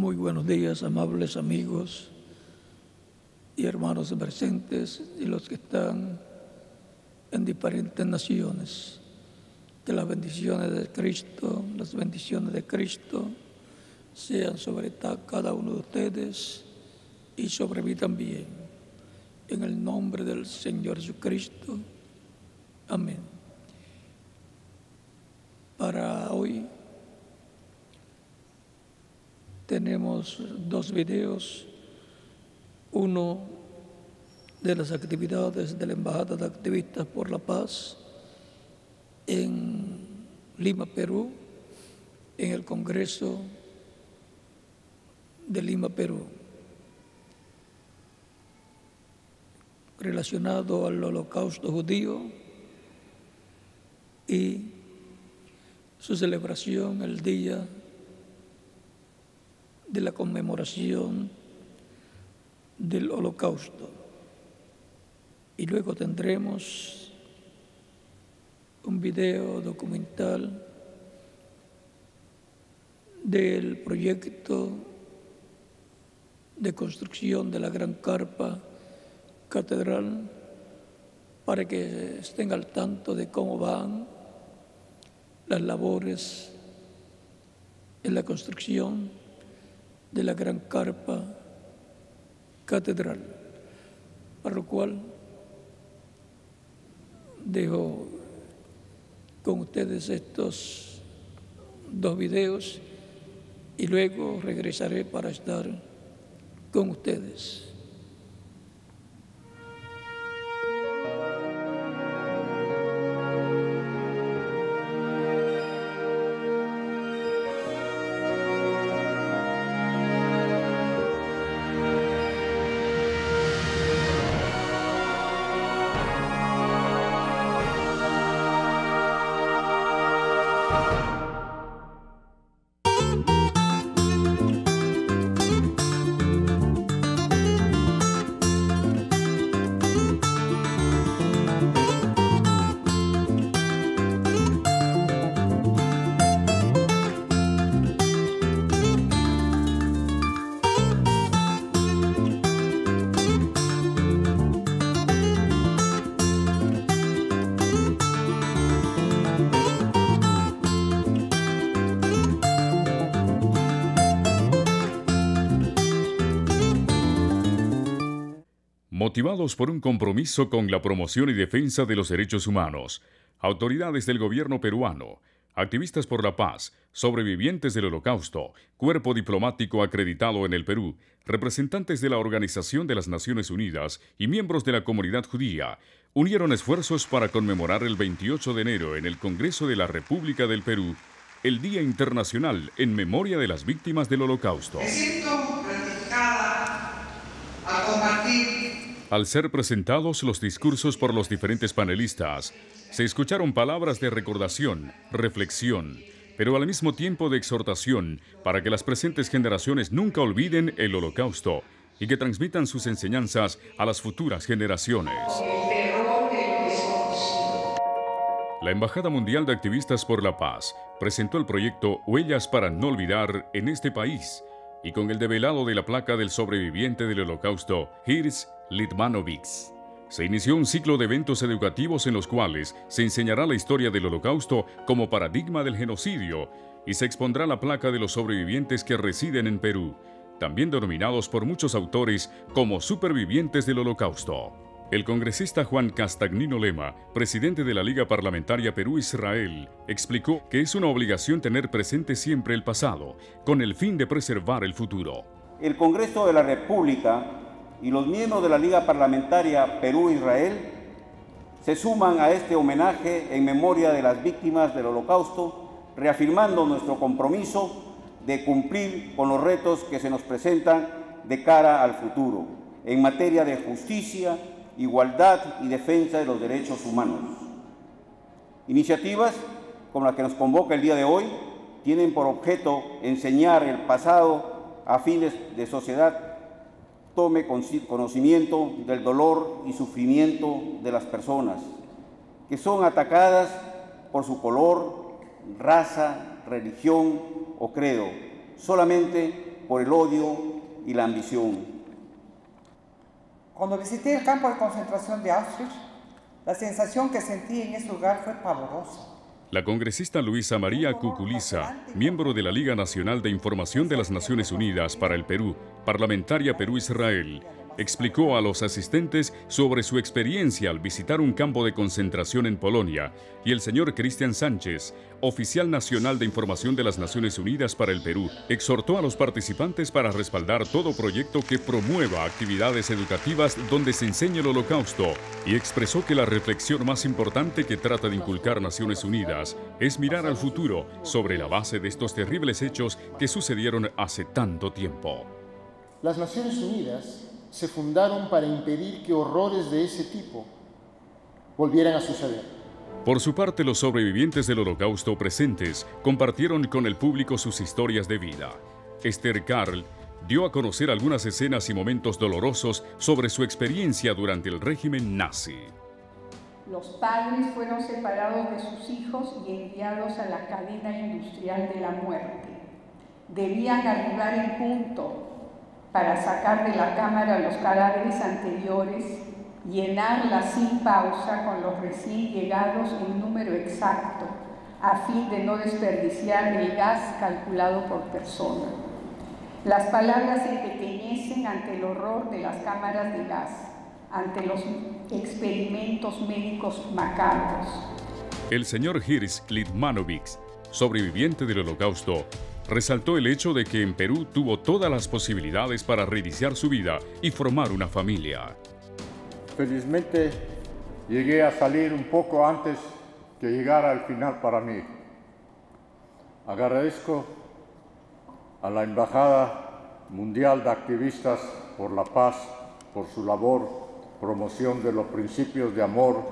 Muy buenos días, amables amigos y hermanos presentes y los que están en diferentes naciones. Que las bendiciones de Cristo, las bendiciones de Cristo sean sobre cada uno de ustedes y sobre mí también. En el nombre del Señor Jesucristo. Amén. Para hoy tenemos dos videos. Uno de las actividades de la Embajada de Activistas por la Paz en Lima, Perú, en el Congreso de Lima, Perú, relacionado al Holocausto judío y su celebración el día de la conmemoración del Holocausto. Y luego tendremos un video documental del proyecto de construcción de la gran carpa catedral para que estén al tanto de cómo van las labores en la construcción de la gran carpa catedral, para lo cual dejo con ustedes estos dos videos y luego regresaré para estar con ustedes. Motivados por un compromiso con la promoción y defensa de los derechos humanos, autoridades del gobierno peruano, activistas por la paz, sobrevivientes del Holocausto, cuerpo diplomático acreditado en el Perú, representantes de la Organización de las Naciones Unidas y miembros de la comunidad judía, unieron esfuerzos para conmemorar el 28 de enero en el Congreso de la República del Perú, el Día Internacional en Memoria de las Víctimas del Holocausto. Me siento gratificada al compartir. Al ser presentados los discursos por los diferentes panelistas, se escucharon palabras de recordación, reflexión, pero al mismo tiempo de exhortación para que las presentes generaciones nunca olviden el Holocausto y que transmitan sus enseñanzas a las futuras generaciones. La Embajada Mundial de Activistas por la Paz presentó el proyecto Huellas para no olvidar en este país, y con el develado de la placa del sobreviviente del Holocausto, Hirsch Litmanovich, se inició un ciclo de eventos educativos en los cuales se enseñará la historia del Holocausto como paradigma del genocidio y se expondrá la placa de los sobrevivientes que residen en Perú, también denominados por muchos autores como supervivientes del Holocausto. El congresista Juan Castagnino Lema, presidente de la Liga Parlamentaria Perú-Israel, explicó que es una obligación tener presente siempre el pasado, con el fin de preservar el futuro. El Congreso de la República y los miembros de la Liga Parlamentaria Perú-Israel se suman a este homenaje en memoria de las víctimas del Holocausto, reafirmando nuestro compromiso de cumplir con los retos que se nos presentan de cara al futuro, en materia de justicia, igualdad y defensa de los derechos humanos. Iniciativas como la que nos convoca el día de hoy tienen por objeto enseñar el pasado a fines de sociedad tome conocimiento del dolor y sufrimiento de las personas que son atacadas por su color, raza, religión o credo, solamente por el odio y la ambición. Cuando visité el campo de concentración de Auschwitz, la sensación que sentí en ese lugar fue pavorosa. La congresista Luisa María Cuculiza, miembro de la Liga Nacional de Información de las Naciones Unidas para el Perú, parlamentaria Perú-Israel, explicó a los asistentes sobre su experiencia al visitar un campo de concentración en Polonia, y el señor Cristian Sánchez, oficial nacional de información de las Naciones Unidas para el Perú, exhortó a los participantes para respaldar todo proyecto que promueva actividades educativas donde se enseñe el Holocausto, y expresó que la reflexión más importante que trata de inculcar Naciones Unidas es mirar al futuro sobre la base de estos terribles hechos que sucedieron hace tanto tiempo. Las Naciones Unidas se fundaron para impedir que horrores de ese tipo volvieran a suceder. Por su parte, los sobrevivientes del Holocausto presentes compartieron con el público sus historias de vida. Esther Karl dio a conocer algunas escenas y momentos dolorosos sobre su experiencia durante el régimen nazi. Los padres fueron separados de sus hijos y enviados a la cadena industrial de la muerte. Debían arribar en punto para sacar de la cámara los cadáveres anteriores, llenarla sin pausa con los recién llegados en número exacto, a fin de no desperdiciar el gas calculado por persona. Las palabras se empequeñecen ante el horror de las cámaras de gas, ante los experimentos médicos macabros. El señor Hirsch Litmanovich, sobreviviente del Holocausto, resaltó el hecho de que en Perú tuvo todas las posibilidades para reiniciar su vida y formar una familia. Felizmente llegué a salir un poco antes que llegara el final para mí. Agradezco a la Embajada Mundial de Activistas por la Paz por su labor, promoción de los principios de amor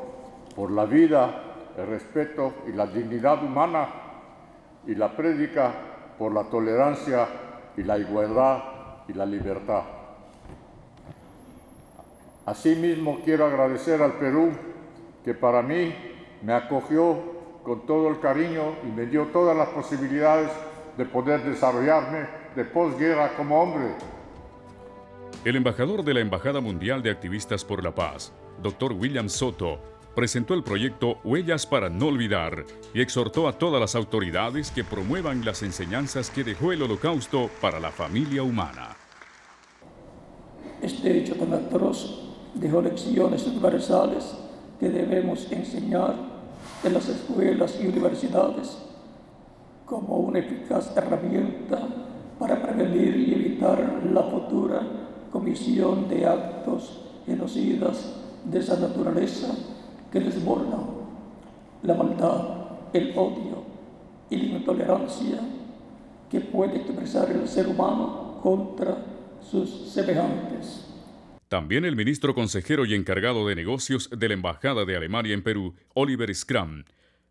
por la vida, el respeto y la dignidad humana, y la prédica por la tolerancia y la igualdad y la libertad. Asimismo, quiero agradecer al Perú, que para mí me acogió con todo el cariño y me dio todas las posibilidades de poder desarrollarme de posguerra como hombre. El embajador de la Embajada Mundial de Activistas por la Paz, Dr. William Soto, presentó el proyecto Huellas para no olvidar y exhortó a todas las autoridades que promuevan las enseñanzas que dejó el Holocausto para la familia humana. Este hecho tan atroz dejó lecciones universales que debemos enseñar en las escuelas y universidades como una eficaz herramienta para prevenir y evitar la futura comisión de actos genocidas de esa naturaleza que desbordan la maldad, el odio y la intolerancia que puede expresar el ser humano contra sus semejantes. También el ministro consejero y encargado de negocios de la Embajada de Alemania en Perú, Oliver Skram,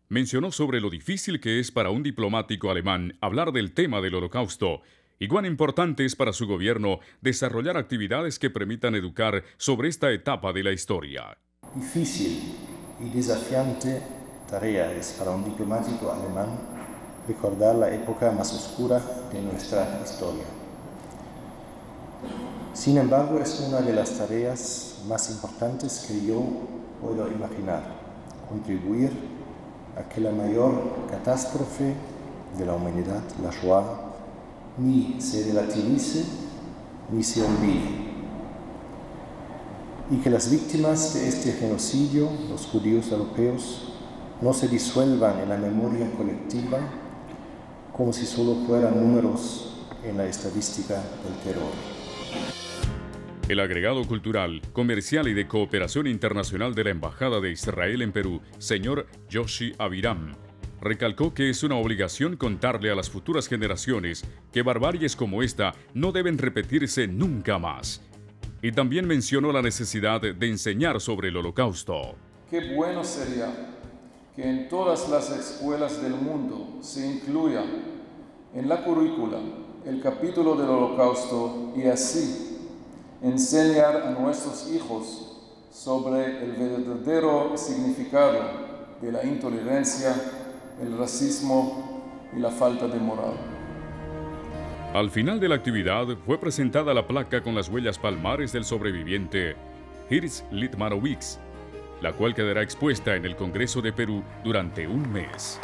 mencionó sobre lo difícil que es para un diplomático alemán hablar del tema del Holocausto y cuán importante es para su gobierno desarrollar actividades que permitan educar sobre esta etapa de la historia. Difícil y desafiante tarea es para un diplomático alemán recordar la época más oscura de nuestra historia. Sin embargo, es una de las tareas más importantes que yo puedo imaginar, contribuir a que la mayor catástrofe de la humanidad, la Shoah, ni se relativice ni se olvide, y que las víctimas de este genocidio, los judíos europeos, no se disuelvan en la memoria colectiva como si solo fueran números en la estadística del terror. El agregado cultural, comercial y de cooperación internacional de la Embajada de Israel en Perú, señor Yoshi Aviram, recalcó que es una obligación contarle a las futuras generaciones que barbaries como esta no deben repetirse nunca más. Y también mencionó la necesidad de enseñar sobre el Holocausto. Qué bueno sería que en todas las escuelas del mundo se incluya en la currícula el capítulo del Holocausto y así enseñar a nuestros hijos sobre el verdadero significado de la intolerancia, el racismo y la falta de moral. Al final de la actividad fue presentada la placa con las huellas palmares del sobreviviente Hirsch Litmanowicz, la cual quedará expuesta en el Congreso de Perú durante un mes.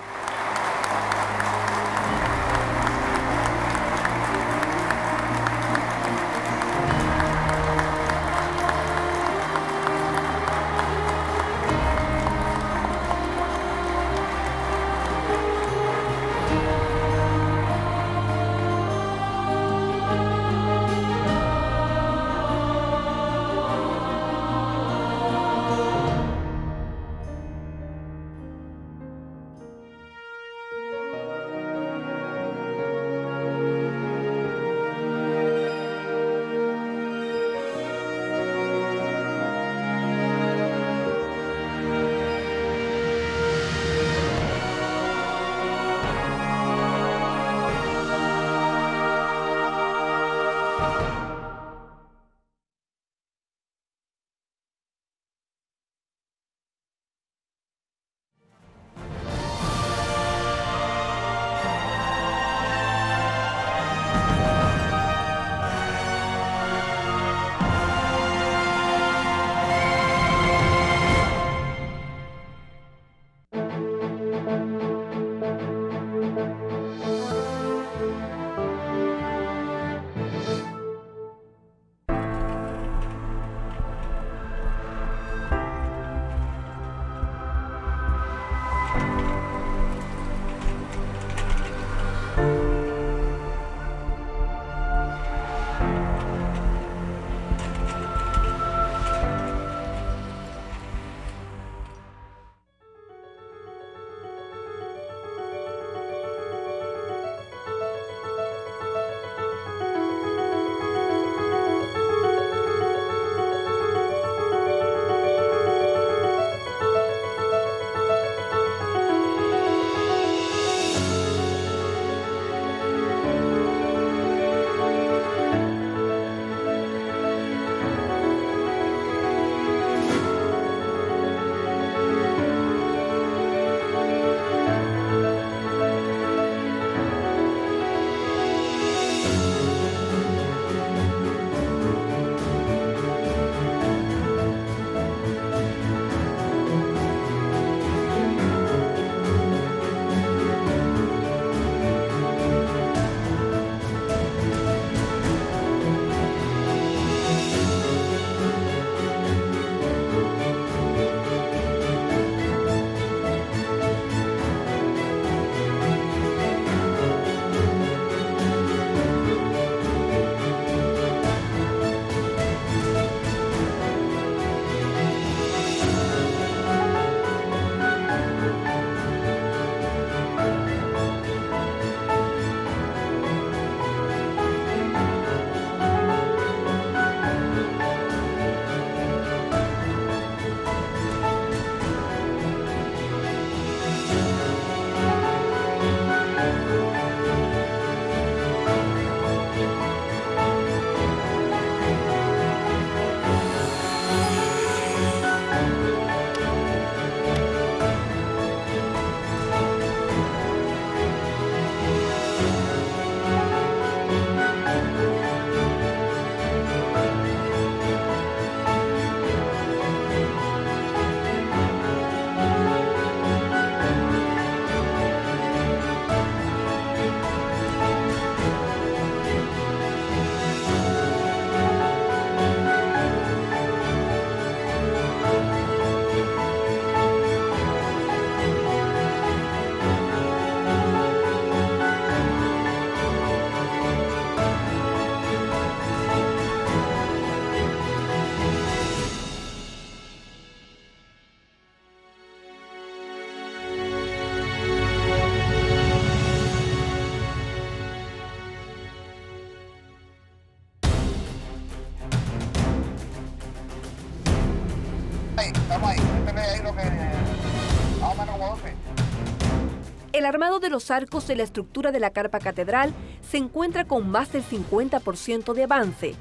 El armado de los arcos de la estructura de la carpa catedral se encuentra con más del 50% de avance.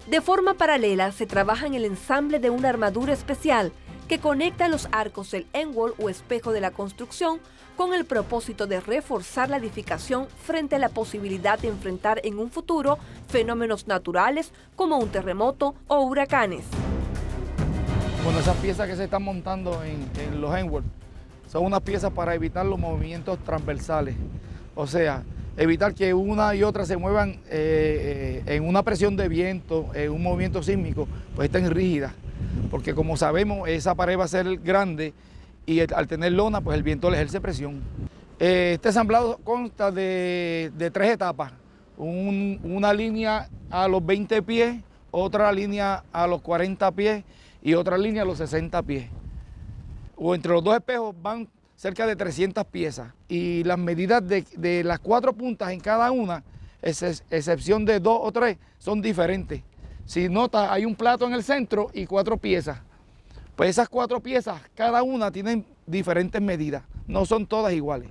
De forma paralela se trabaja en el ensamble de una armadura especial que conecta los arcos del end-wall o espejo de la construcción con el propósito de reforzar la edificación frente a la posibilidad de enfrentar en un futuro fenómenos naturales como un terremoto o huracanes. Bueno, esas piezas que se están montando en los end-wall son unas piezas para evitar los movimientos transversales, o sea, evitar que una y otra se muevan en una presión de viento, en un movimiento sísmico, pues estén rígidas, porque como sabemos esa pared va a ser grande y al tener lona, pues el viento le ejerce presión. Este ensamblado consta de 3 etapas, una línea a los 20 pies, otra línea a los 40 pies y otra línea a los 60 pies. O entre los 2 espejos van cerca de 300 piezas y las medidas de las 4 puntas en cada una, excepción de 2 o 3, son diferentes. Si notas, hay un plato en el centro y 4 piezas. Pues esas 4 piezas, cada una tienen diferentes medidas, no son todas iguales.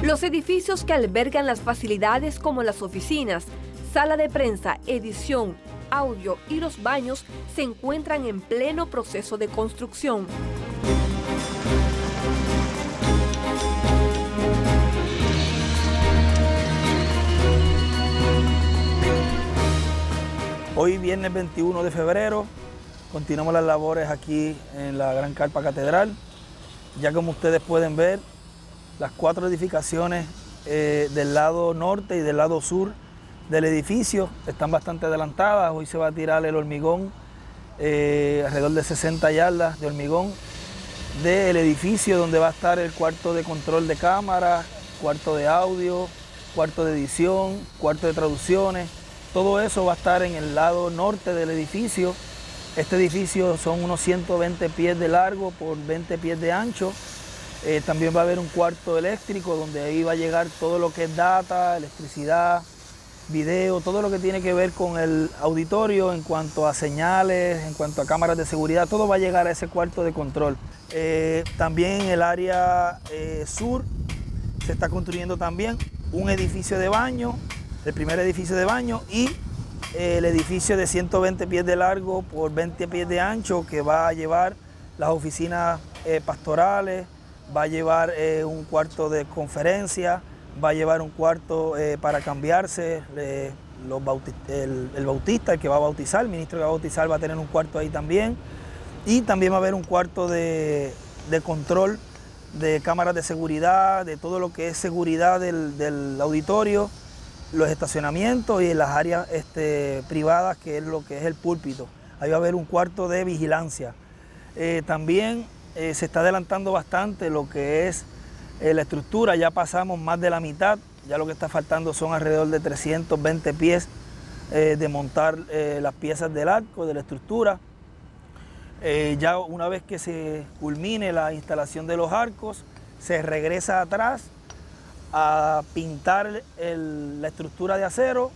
Los edificios que albergan las facilidades como las oficinas, sala de prensa, edición, audio y los baños se encuentran en pleno proceso de construcción. Hoy, viernes 21 de febrero, continuamos las labores aquí en la Gran Carpa Catedral. Ya como ustedes pueden ver, las 4 edificaciones del lado norte y del lado sur del edificio están bastante adelantadas. Hoy se va a tirar el hormigón, alrededor de 60 yardas de hormigón del edificio donde va a estar el cuarto de control de cámara, cuarto de audio, cuarto de edición, cuarto de traducciones. Todo eso va a estar en el lado norte del edificio. Este edificio son unos 120 pies de largo por 20 pies de ancho. También va a haber un cuarto eléctrico donde ahí va a llegar todo lo que es data, electricidad, video, todo lo que tiene que ver con el auditorio en cuanto a señales, en cuanto a cámaras de seguridad, todo va a llegar a ese cuarto de control. También en el área sur se está construyendo también un edificio de baño, el primer edificio de baño y el edificio de 120 pies de largo por 20 pies de ancho que va a llevar las oficinas pastorales, va a llevar un cuarto de conferencia, va a llevar un cuarto para cambiarse, el bautista, el que va a bautizar, el ministro que va a bautizar va a tener un cuarto ahí también. Y también va a haber un cuarto de control de cámaras de seguridad, de todo lo que es seguridad del auditorio, los estacionamientos y las áreas privadas, que es lo que es el púlpito. Ahí va a haber un cuarto de vigilancia. También se está adelantando bastante lo que es la estructura, ya pasamos más de la mitad, ya lo que está faltando son alrededor de 320 pies de montar las piezas del arco, de la estructura. Ya una vez que se culmine la instalación de los arcos, se regresa atrás a pintar la estructura de acero,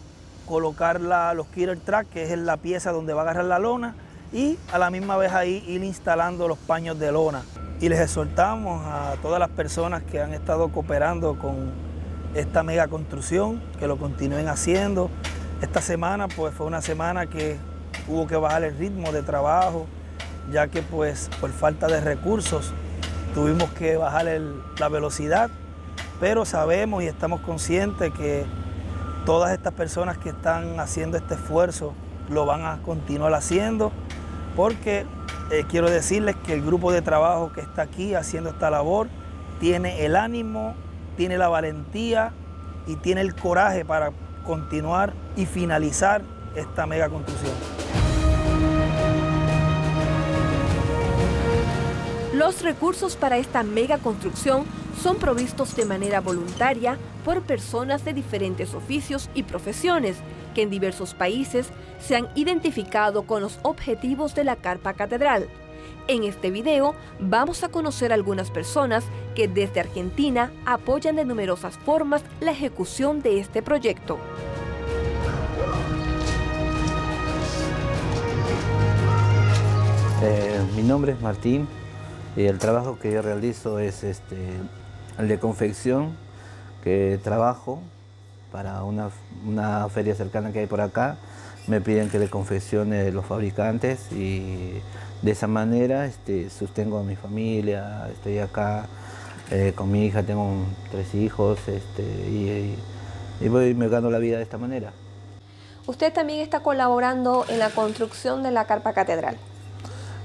colocar los killer track, que es la pieza donde va a agarrar la lona, y a la misma vez ahí ir instalando los paños de lona. Y les exhortamos a todas las personas que han estado cooperando con esta mega construcción, que lo continúen haciendo. Esta semana pues fue una semana que hubo que bajar el ritmo de trabajo, ya que pues por falta de recursos tuvimos que bajar la velocidad, pero sabemos y estamos conscientes que todas estas personas que están haciendo este esfuerzo lo van a continuar haciendo, porque quiero decirles que el grupo de trabajo que está aquí haciendo esta labor tiene el ánimo, tiene la valentía y tiene el coraje para continuar y finalizar esta mega construcción. Los recursos para esta mega construcción son provistos de manera voluntaria por personas de diferentes oficios y profesiones que en diversos países se han identificado con los objetivos de la Carpa Catedral. En este video vamos a conocer algunas personas que desde Argentina apoyan de numerosas formas la ejecución de este proyecto. Mi nombre es Martín y el trabajo que yo realizo es el de confección, que trabajo para una feria cercana que hay por acá. Me piden que le confeccione los fabricantes y de esa manera sostengo a mi familia. Estoy acá con mi hija, tengo 3 hijos y me gano la vida de esta manera. Usted también está colaborando en la construcción de la carpa catedral.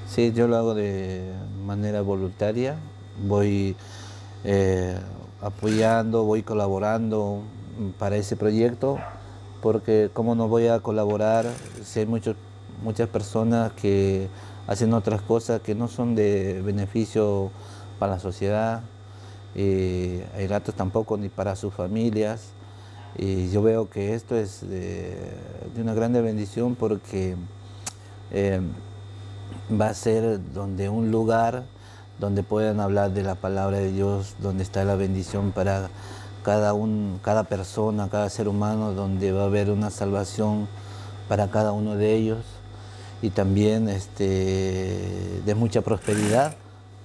Sí, yo lo hago de manera voluntaria. Voy apoyando, voy colaborando para ese proyecto, porque cómo no voy a colaborar si hay muchas personas que hacen otras cosas que no son de beneficio para la sociedad, hay ratos tampoco ni para sus familias. Y yo veo que esto es de una grande bendición, porque va a ser un lugar donde puedan hablar de la palabra de Dios, donde está la bendición para cada persona, cada ser humano, donde va a haber una salvación para cada uno de ellos, y también de mucha prosperidad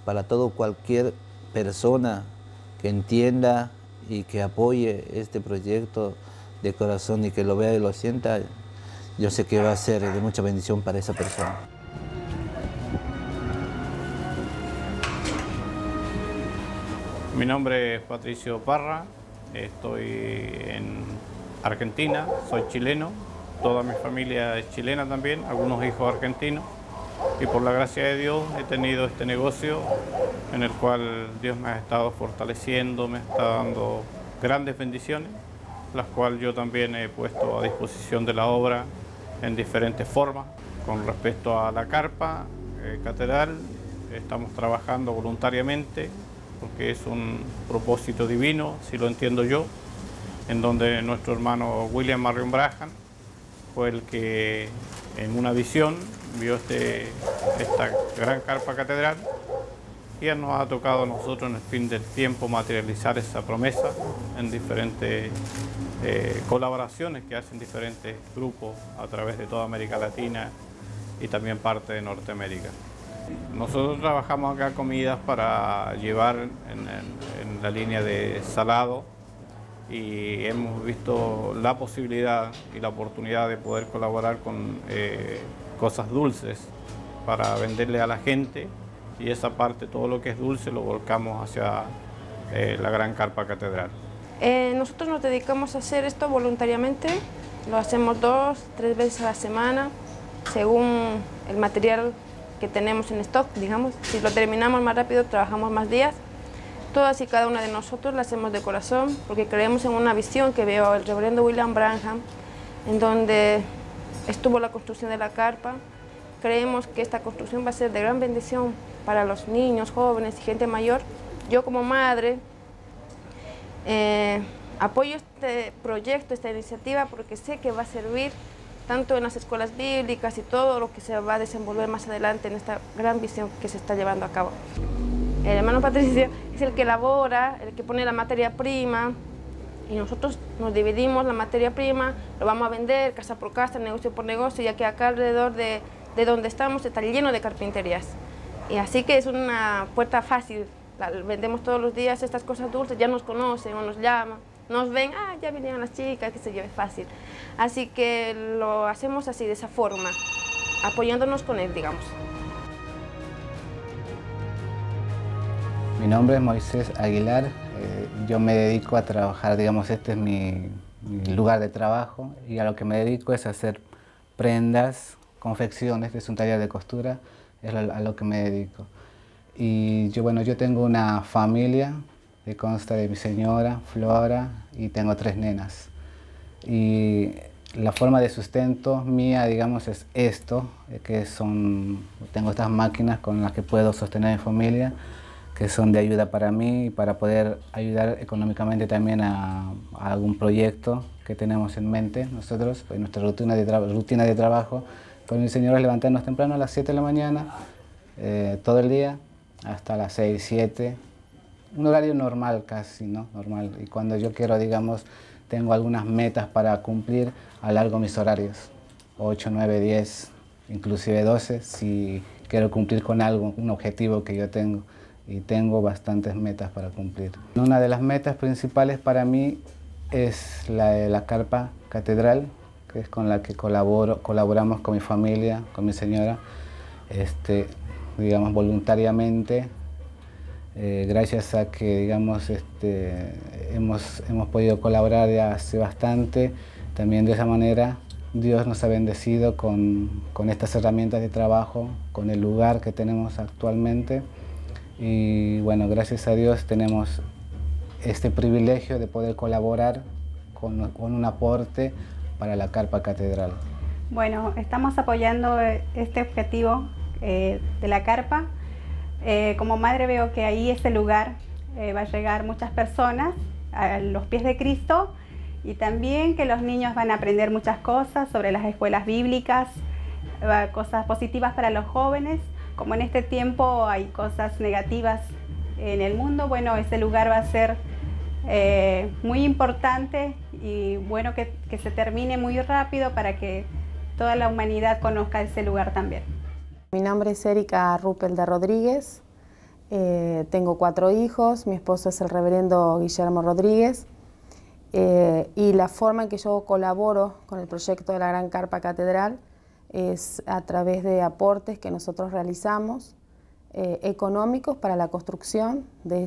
para cualquier persona que entienda y que apoye este proyecto de corazón y que lo vea y lo sienta. Yo sé que va a ser de mucha bendición para esa persona. Mi nombre es Patricio Parra, estoy en Argentina, soy chileno, toda mi familia es chilena también, algunos hijos argentinos, y por la gracia de Dios he tenido este negocio en el cual Dios me ha estado fortaleciendo, me está dando grandes bendiciones, las cuales yo también he puesto a disposición de la obra en diferentes formas. Con respecto a la carpa catedral, estamos trabajando voluntariamente, porque es un propósito divino, si lo entiendo yo, en donde nuestro hermano William Marion Branham fue el que en una visión vio esta gran carpa catedral, y ya nos ha tocado a nosotros en el fin del tiempo materializar esa promesa en diferentes colaboraciones que hacen diferentes grupos a través de toda América Latina y también parte de Norteamérica. Nosotros trabajamos acá comidas para llevar en la línea de salado, y hemos visto la posibilidad y la oportunidad de poder colaborar con cosas dulces para venderle a la gente, y esa parte, todo lo que es dulce, lo volcamos hacia la gran carpa catedral. Nosotros nos dedicamos a hacer esto voluntariamente, lo hacemos 2, 3 veces a la semana, según el material que tenemos en stock, digamos. Si lo terminamos más rápido, trabajamos más días. Todas y cada una de nosotros la hacemos de corazón, porque creemos en una visión que vio el reverendo William Branham, en donde estuvo la construcción de la carpa. Creemos que esta construcción va a ser de gran bendición para los niños, jóvenes y gente mayor. Yo como madre apoyo este proyecto, esta iniciativa, porque sé que va a servir tanto en las escuelas bíblicas y todo lo que se va a desenvolver más adelante en esta gran visión que se está llevando a cabo. El hermano Patricio es el que elabora, el que pone la materia prima, y nosotros nos dividimos la materia prima, lo vamos a vender casa por casa, negocio por negocio, ya que acá alrededor de donde estamos está lleno de carpinterías. Y así que es una puerta fácil, vendemos todos los días estas cosas dulces, ya nos conocen o nos llaman, nos ven, ya vinieron las chicas, que se lleve fácil. Así que lo hacemos así, de esa forma, apoyándonos con él, digamos. Mi nombre es Moisés Aguilar, yo me dedico a trabajar, digamos, este es mi lugar de trabajo, y a lo que me dedico es a hacer prendas, confecciones, es un taller de costura, es a lo que me dedico. Y yo tengo una familia que consta de mi señora, Flora, y tengo 3 nenas. Y la forma de sustento mía, digamos, es esto, tengo estas máquinas con las que puedo sostener a mi familia, que son de ayuda para mí y para poder ayudar económicamente también a algún proyecto que tenemos en mente nosotros. En nuestra rutina de trabajo con mi señora es levantarnos temprano a las 7 de la mañana, todo el día, hasta las 6, 7, un horario normal casi, ¿no? Normal. Y cuando yo quiero, digamos, tengo algunas metas para cumplir, alargo mis horarios, 8, 9, 10, inclusive 12, si quiero cumplir con algo, un objetivo que yo tengo. y tengo bastantes metas para cumplir. Una de las metas principales para mí es la de la carpa catedral, que es con la que colaboramos con mi familia, con mi señora, digamos voluntariamente, gracias a que digamos, hemos podido colaborar ya hace bastante. También de esa manera Dios nos ha bendecido con estas herramientas de trabajo, con el lugar que tenemos actualmente. Y bueno, gracias a Dios tenemos este privilegio de poder colaborar con un aporte para la carpa catedral. Bueno, estamos apoyando este objetivo de la carpa. Como madre veo que ahí este lugar va a llegar muchas personas a los pies de Cristo, y también que los niños van a aprender muchas cosas sobre las escuelas bíblicas, cosas positivas para los jóvenes. Como en este tiempo hay cosas negativas en el mundo, bueno, este lugar va a ser muy importante, y bueno que se termine muy rápido para que toda la humanidad conozca ese lugar también. Mi nombre es Erika Ruppel de Rodríguez, tengo 4 hijos, mi esposo es el reverendo Guillermo Rodríguez, y la forma en que yo colaboro con el proyecto de la Gran Carpa Catedral es a través de aportes que nosotros realizamos, económicos para la construcción de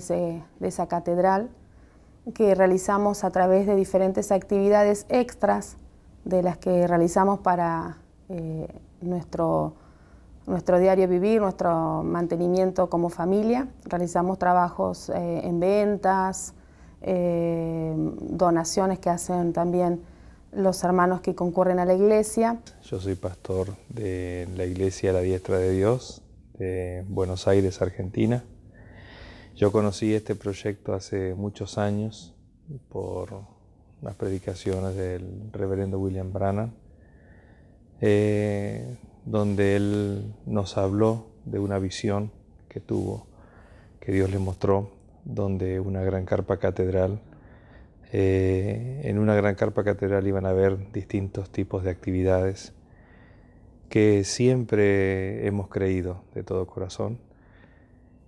esa catedral, que realizamos a través de diferentes actividades extras de las que realizamos para nuestro diario vivir, nuestro mantenimiento como familia. Realizamos trabajos en ventas, donaciones que hacen también los hermanos que concurren a la iglesia. Yo soy pastor de la iglesia La Diestra de Dios de Buenos Aires, Argentina. Yo conocí este proyecto hace muchos años por las predicaciones del reverendo William Branham, donde él nos habló de una visión que tuvo, que Dios le mostró, donde una gran carpa catedral, en una gran carpa catedral iban a haber distintos tipos de actividades que siempre hemos creído de todo corazón.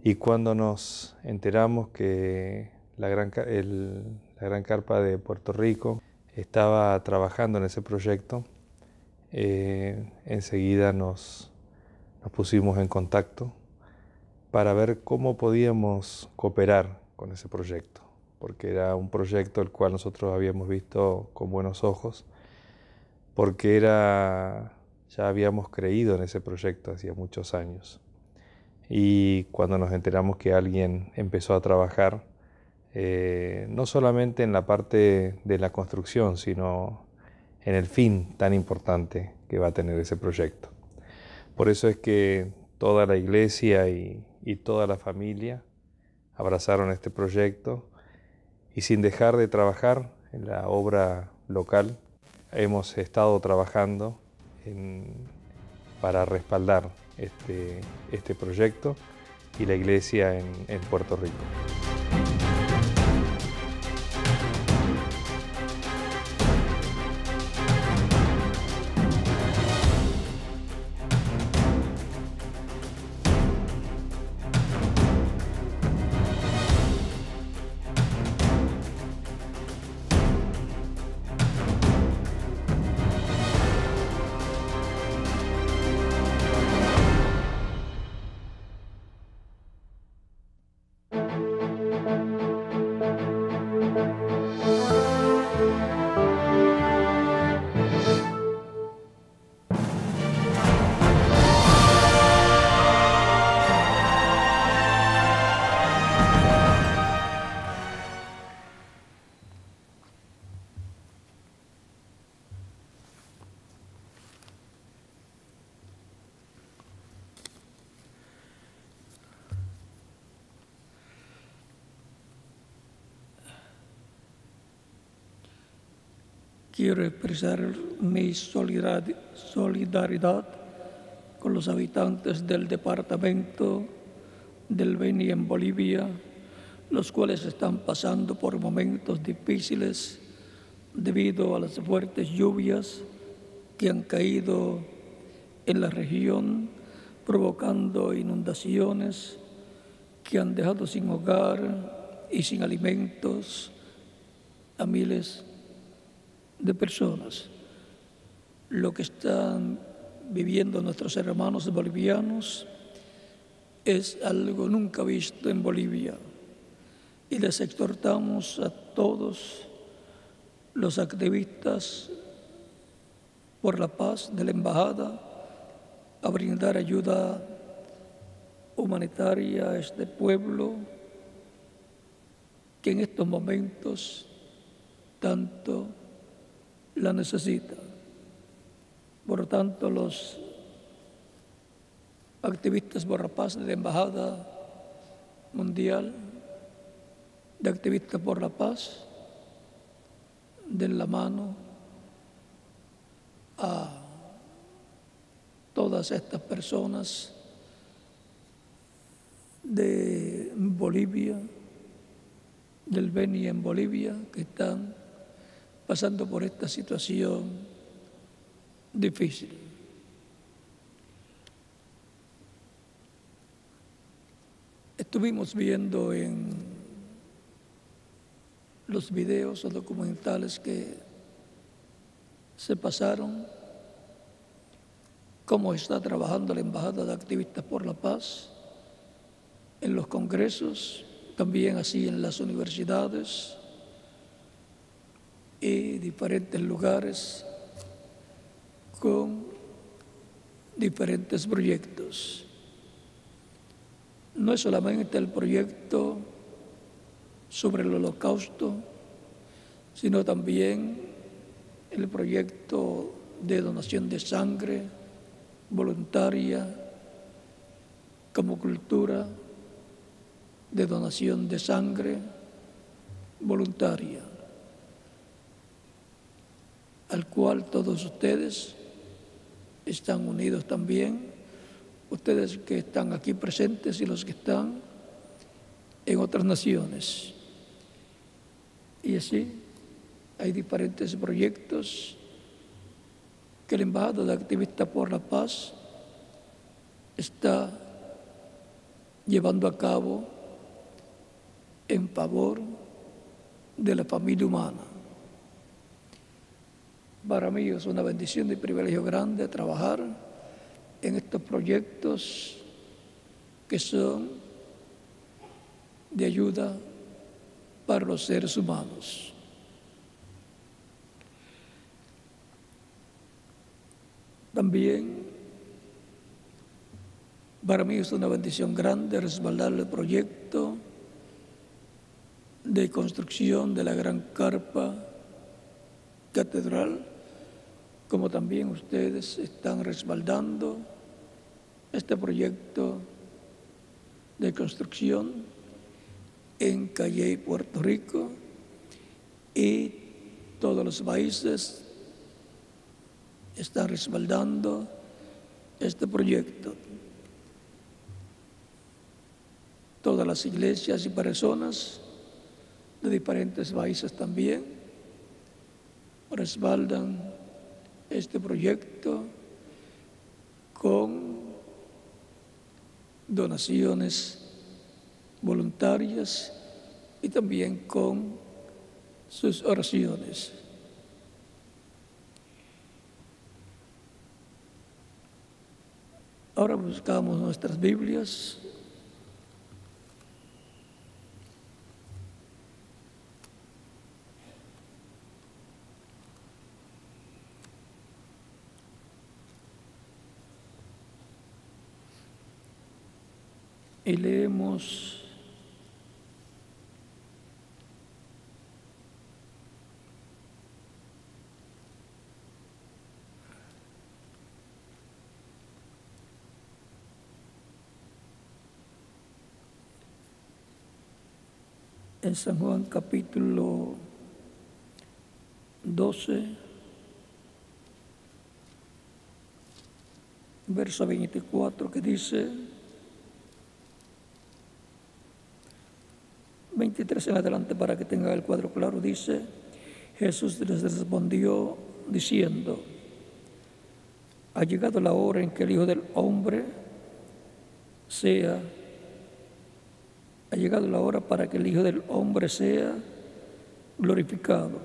Y cuando nos enteramos que la gran carpa de Puerto Rico estaba trabajando en ese proyecto, enseguida nos pusimos en contacto para ver cómo podíamos cooperar con ese proyecto, porque era un proyecto el cual nosotros habíamos visto con buenos ojos, porque ya habíamos creído en ese proyecto hacía muchos años. Y cuando nos enteramos que alguien empezó a trabajar, no solamente en la parte de la construcción, sino en el fin tan importante que va a tener ese proyecto. Por eso es que toda la iglesia y toda la familia abrazaron este proyecto, y sin dejar de trabajar en la obra local, hemos estado trabajando para respaldar este proyecto y la iglesia en Puerto Rico. Quiero expresar mi solidaridad con los habitantes del departamento del Beni en Bolivia, los cuales están pasando por momentos difíciles debido a las fuertes lluvias que han caído en la región, provocando inundaciones que han dejado sin hogar y sin alimentos a miles de personas. Lo que están viviendo nuestros hermanos bolivianos es algo nunca visto en Bolivia, y les exhortamos a todos los activistas por la paz de la embajada a brindar ayuda humanitaria a este pueblo que en estos momentos tanto la necesita. Por lo tanto, los activistas por la paz de la Embajada Mundial de Activistas por la Paz den la mano a todas estas personas de Bolivia, del Beni en Bolivia, que están pasando por esta situación difícil. Estuvimos viendo en los videos o documentales que se pasaron cómo está trabajando la Embajada de Activistas por la Paz en los congresos, también así en las universidades y diferentes lugares con diferentes proyectos. No es solamente el proyecto sobre el Holocausto, sino también el proyecto de donación de sangre voluntaria como cultura de donación de sangre voluntaria, al cual todos ustedes están unidos también, ustedes que están aquí presentes y los que están en otras naciones. Y así hay diferentes proyectos que la Embajada de Activistas por la Paz está llevando a cabo en favor de la familia humana. Para mí es una bendición y privilegio grande trabajar en estos proyectos que son de ayuda para los seres humanos. También para mí es una bendición grande respaldar el proyecto de construcción de la gran carpa catedral, como también ustedes están respaldando este proyecto de construcción en Calley, Puerto Rico, y todos los países están respaldando este proyecto. Todas las iglesias y personas de diferentes países también respaldan este proyecto con donaciones voluntarias y también con sus oraciones. Ahora buscamos nuestras Biblias. Y leemos en San Juan capítulo 12, verso 24, que dice, 23 en adelante para que tenga el cuadro claro, dice, Jesús les respondió diciendo, ha llegado la hora en que el Hijo del Hombre sea ha llegado la hora para que el Hijo del Hombre sea glorificado.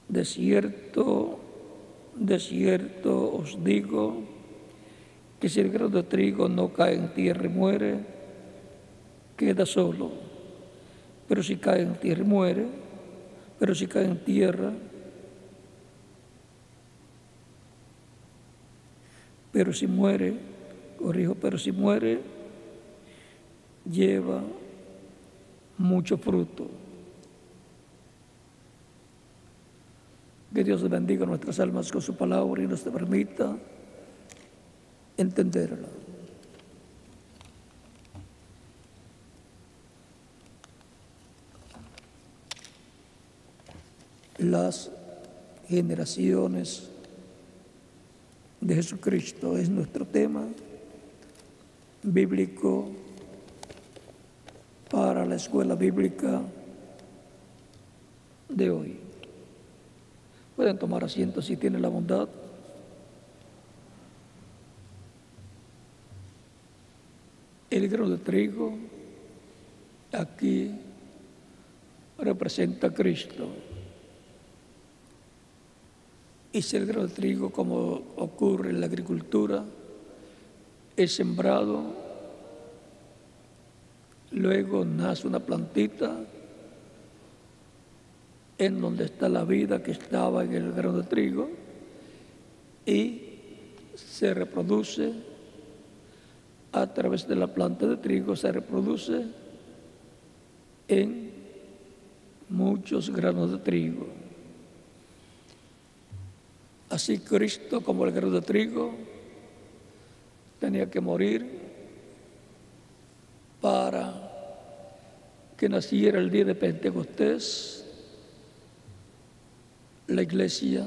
De cierto os digo que si el grano de trigo no cae en tierra y muere, queda solo. Pero si cae en tierra y muere, pero si cae en tierra, pero si muere, lleva mucho fruto. Que Dios bendiga nuestras almas con su palabra y nos permita entenderla. Las generaciones de Jesucristo es nuestro tema bíblico para la escuela bíblica de hoy. Pueden tomar asiento si tienen la bondad. El grano de trigo aquí representa a Cristo. Y si el grano de trigo, como ocurre en la agricultura, es sembrado, luego nace una plantita en donde está la vida que estaba en el grano de trigo y se reproduce a través de la planta de trigo, se reproduce en muchos granos de trigo. Así Cristo, como el grano de trigo, tenía que morir para que naciera el día de Pentecostés, la iglesia,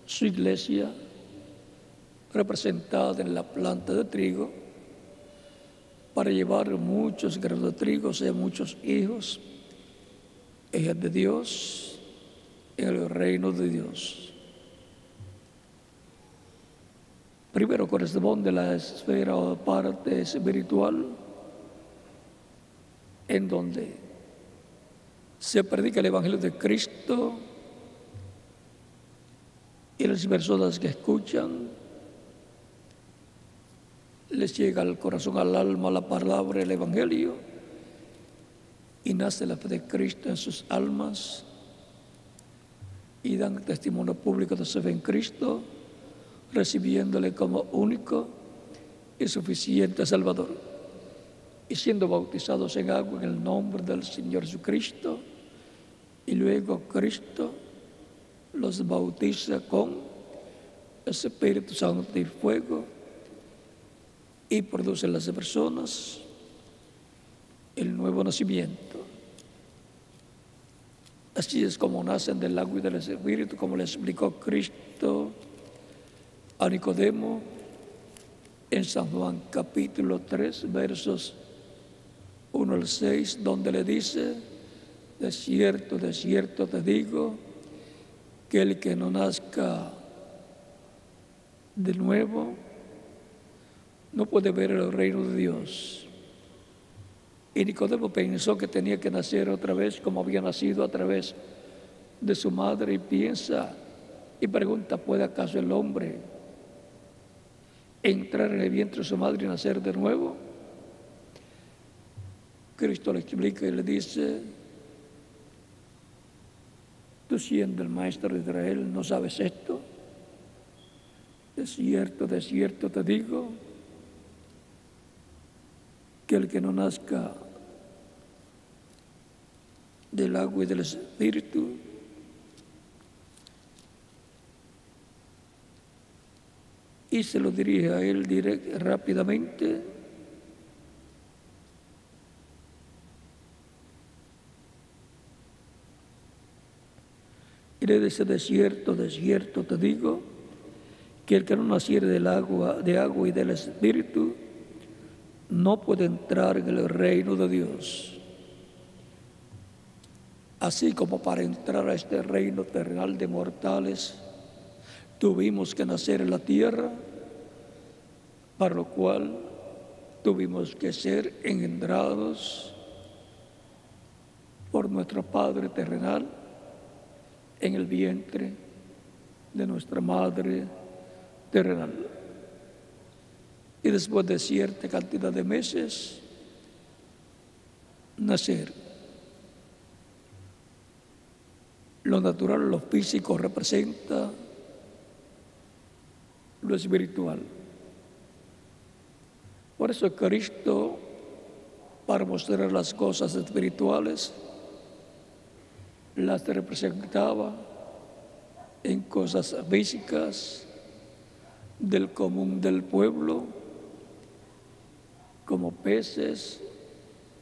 su iglesia, representada en la planta de trigo, para llevar muchos granos de trigo, o sea, muchos hijos, hijas de Dios, en el reino de Dios. Primero corresponde la esfera o parte espiritual, en donde se predica el Evangelio de Cristo y las personas que escuchan les llega al corazón, al alma, la palabra, el Evangelio, y nace la fe de Cristo en sus almas y dan testimonio público de su fe en Cristo, recibiéndole como único y suficiente Salvador, y siendo bautizados en agua en el nombre del Señor Jesucristo, y luego Cristo los bautiza con el Espíritu Santo y fuego, y produce en las personas el nuevo nacimiento. Así es como nacen del agua y del Espíritu, como le explicó Cristo a Nicodemo en San Juan capítulo 3, versos 1 al 6, donde le dice: de cierto te digo, que el que no nazca de nuevo no puede ver el reino de Dios. Y Nicodemo pensó que tenía que nacer otra vez como había nacido a través de su madre, y piensa y pregunta: ¿puede acaso el hombre entrar en el vientre de su madre y nacer de nuevo? Cristo le explica y le dice: tú, siendo el maestro de Israel, ¿no sabes esto? De cierto te digo, que el que no nazca del agua y del Espíritu y se lo dirige a él rápidamente, y le dice: de cierto te digo, que el que no naciere de agua y del Espíritu no puede entrar en el reino de Dios. Así como para entrar a este reino terrenal de mortales tuvimos que nacer en la tierra, para lo cual tuvimos que ser engendrados por nuestro Padre terrenal en el vientre de nuestra Madre terrenal. Y después de cierta cantidad de meses, nacer. Lo natural, lo físico representa lo espiritual. Por eso Cristo, para mostrar las cosas espirituales, las representaba en cosas físicas del común del pueblo, como peces,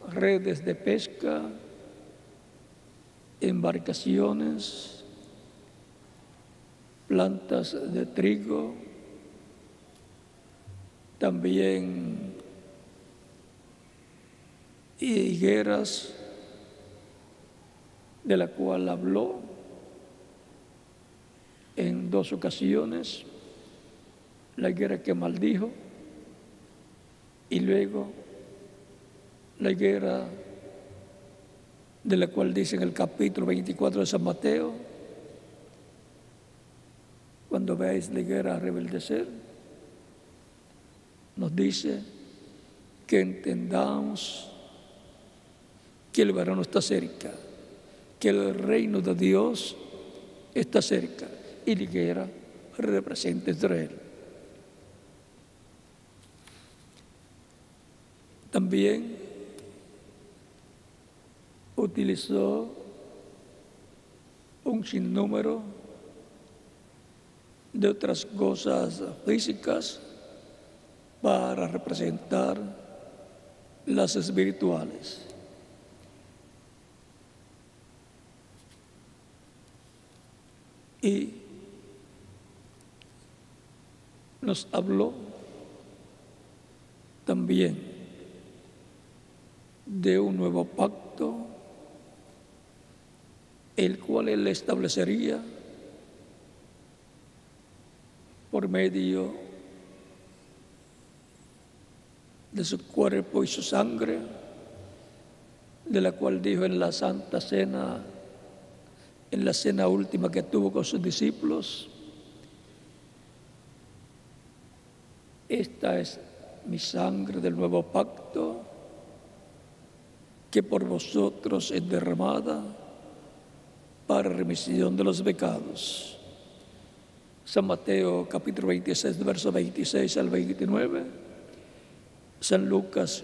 redes de pesca, embarcaciones, plantas de trigo, también higueras, de la cual habló en 2 ocasiones, la higuera que maldijo y luego la higuera de la cual dice en el capítulo 24 de San Mateo, cuando veáis la higuera rebeldecer, nos dice que entendamos que el verano está cerca, que el reino de Dios está cerca, y la higuera representa a Israel. También utilizó un sinnúmero de otras cosas físicas para representar las espirituales. Y nos habló también de un nuevo pacto, el cual él establecería por medio de su cuerpo y su sangre, de la cual dijo en la Santa Cena, en la cena última que tuvo con sus discípulos: esta es mi sangre del nuevo pacto, que por vosotros es derramada para remisión de los pecados. San Mateo capítulo 26, versos 26 al 29. San Lucas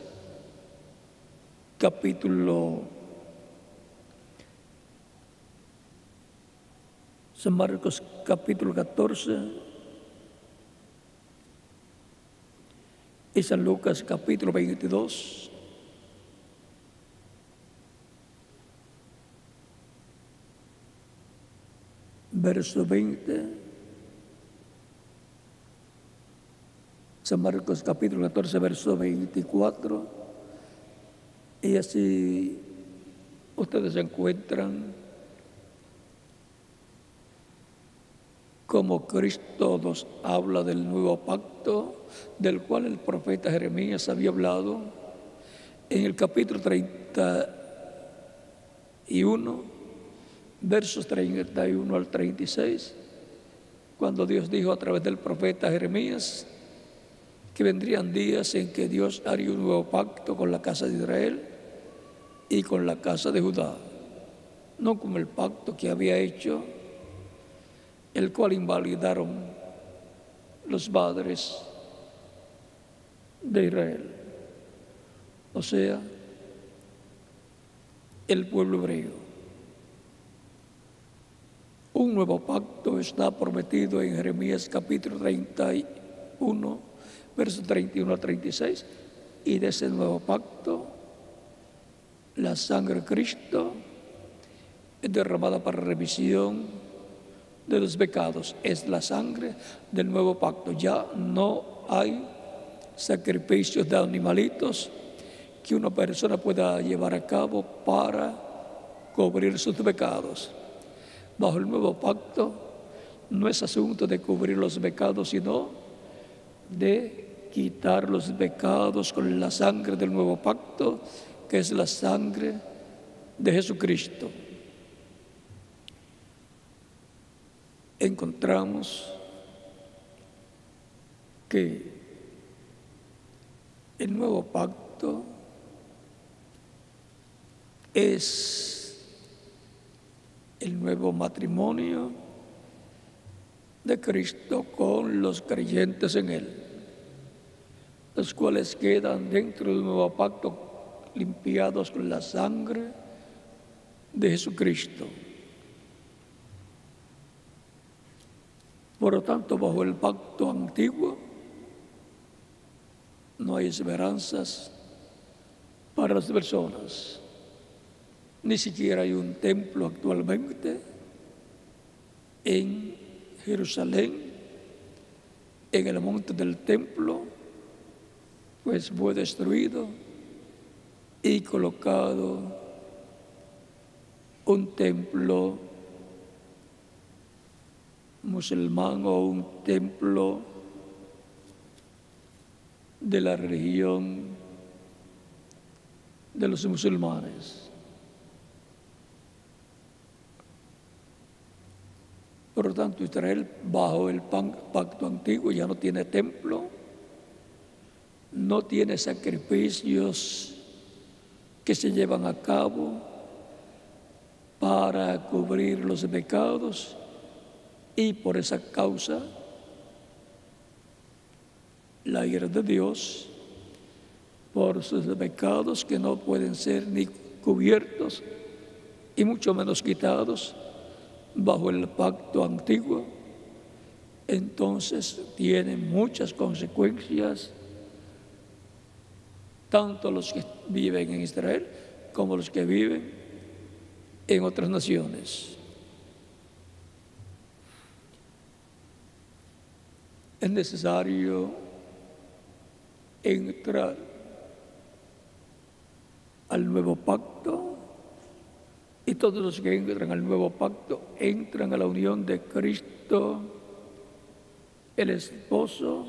San Marcos capítulo 14 y San Lucas capítulo 22. Verso 20, San Marcos capítulo 14, verso 24, y así ustedes encuentran como Cristo nos habla del nuevo pacto, del cual el profeta Jeremías había hablado en el capítulo 31, versos 31 al 36, cuando Dios dijo a través del profeta Jeremías que vendrían días en que Dios haría un nuevo pacto con la casa de Israel y con la casa de Judá, no como el pacto que había hecho, el cual invalidaron los padres de Israel, o sea, el pueblo hebreo. Un nuevo pacto está prometido en Jeremías capítulo 31, versos 31 a 36, y de ese nuevo pacto la sangre de Cristo es derramada para remisión de los pecados. Es la sangre del nuevo pacto. Ya no hay sacrificios de animalitos que una persona pueda llevar a cabo para cubrir sus pecados. Bajo el nuevo pacto no es asunto de cubrir los pecados, sino de quitar los pecados con la sangre del nuevo pacto, que es la sangre de Jesucristo. Encontramos que el nuevo pacto es el nuevo matrimonio de Cristo con los creyentes en Él, los cuales quedan dentro del nuevo pacto limpiados con la sangre de Jesucristo. Por lo tanto, bajo el pacto antiguo no hay esperanzas para las personas. Ni siquiera hay un templo actualmente en Jerusalén. En el monte del templo, pues fue destruido y colocado un templo musulmán o un templo de la religión de los musulmanes. Por lo tanto, Israel, bajo el pacto antiguo, ya no tiene templo, no tiene sacrificios que se llevan a cabo para cubrir los pecados, y por esa causa la ira de Dios por sus pecados, que no pueden ser ni cubiertos y mucho menos quitados bajo el pacto antiguo, entonces tiene muchas consecuencias, tanto los que viven en Israel como los que viven en otras naciones. Es necesario entrar al nuevo pacto, y todos los que entran al nuevo pacto entran a la unión de Cristo, el esposo,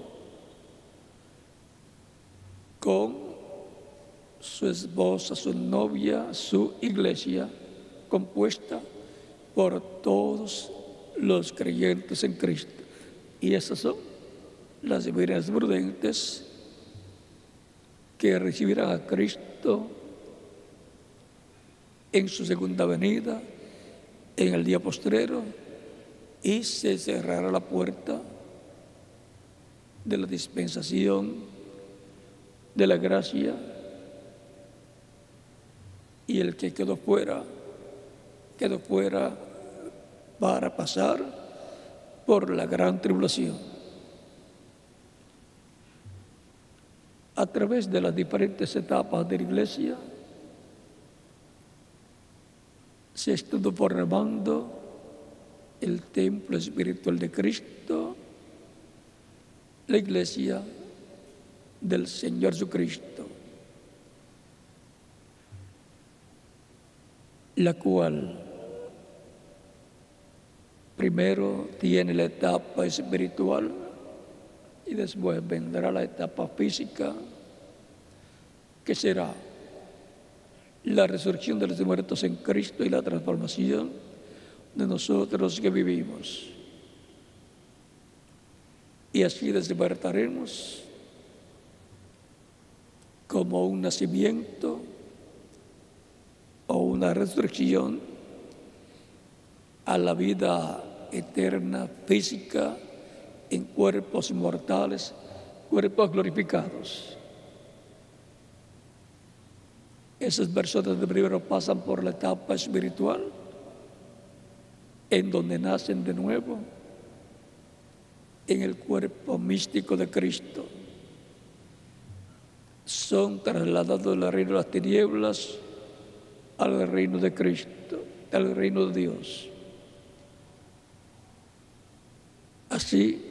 con su esposa, su novia, su iglesia, compuesta por todos los creyentes en Cristo. Y esas son las vírgenes prudentes que recibirán a Cristo en su segunda venida, en el día postrero, y se cerrará la puerta de la dispensación de la gracia, y el que quedó fuera para pasar por la gran tribulación. A través de las diferentes etapas de la iglesia se estuvo formando el templo espiritual de Cristo, la iglesia del Señor Jesucristo, la cual primero tiene la etapa espiritual y después vendrá la etapa física, que será la resurrección de los muertos en Cristo y la transformación de nosotros que vivimos. Y así despertaremos como un nacimiento o una resurrección a la vida eterna, física, en cuerpos inmortales, cuerpos glorificados. Esas personas de primero pasan por la etapa espiritual, en donde nacen de nuevo en el cuerpo místico de Cristo. Son trasladados del reino de las tinieblas al reino de Cristo, al reino de Dios. Así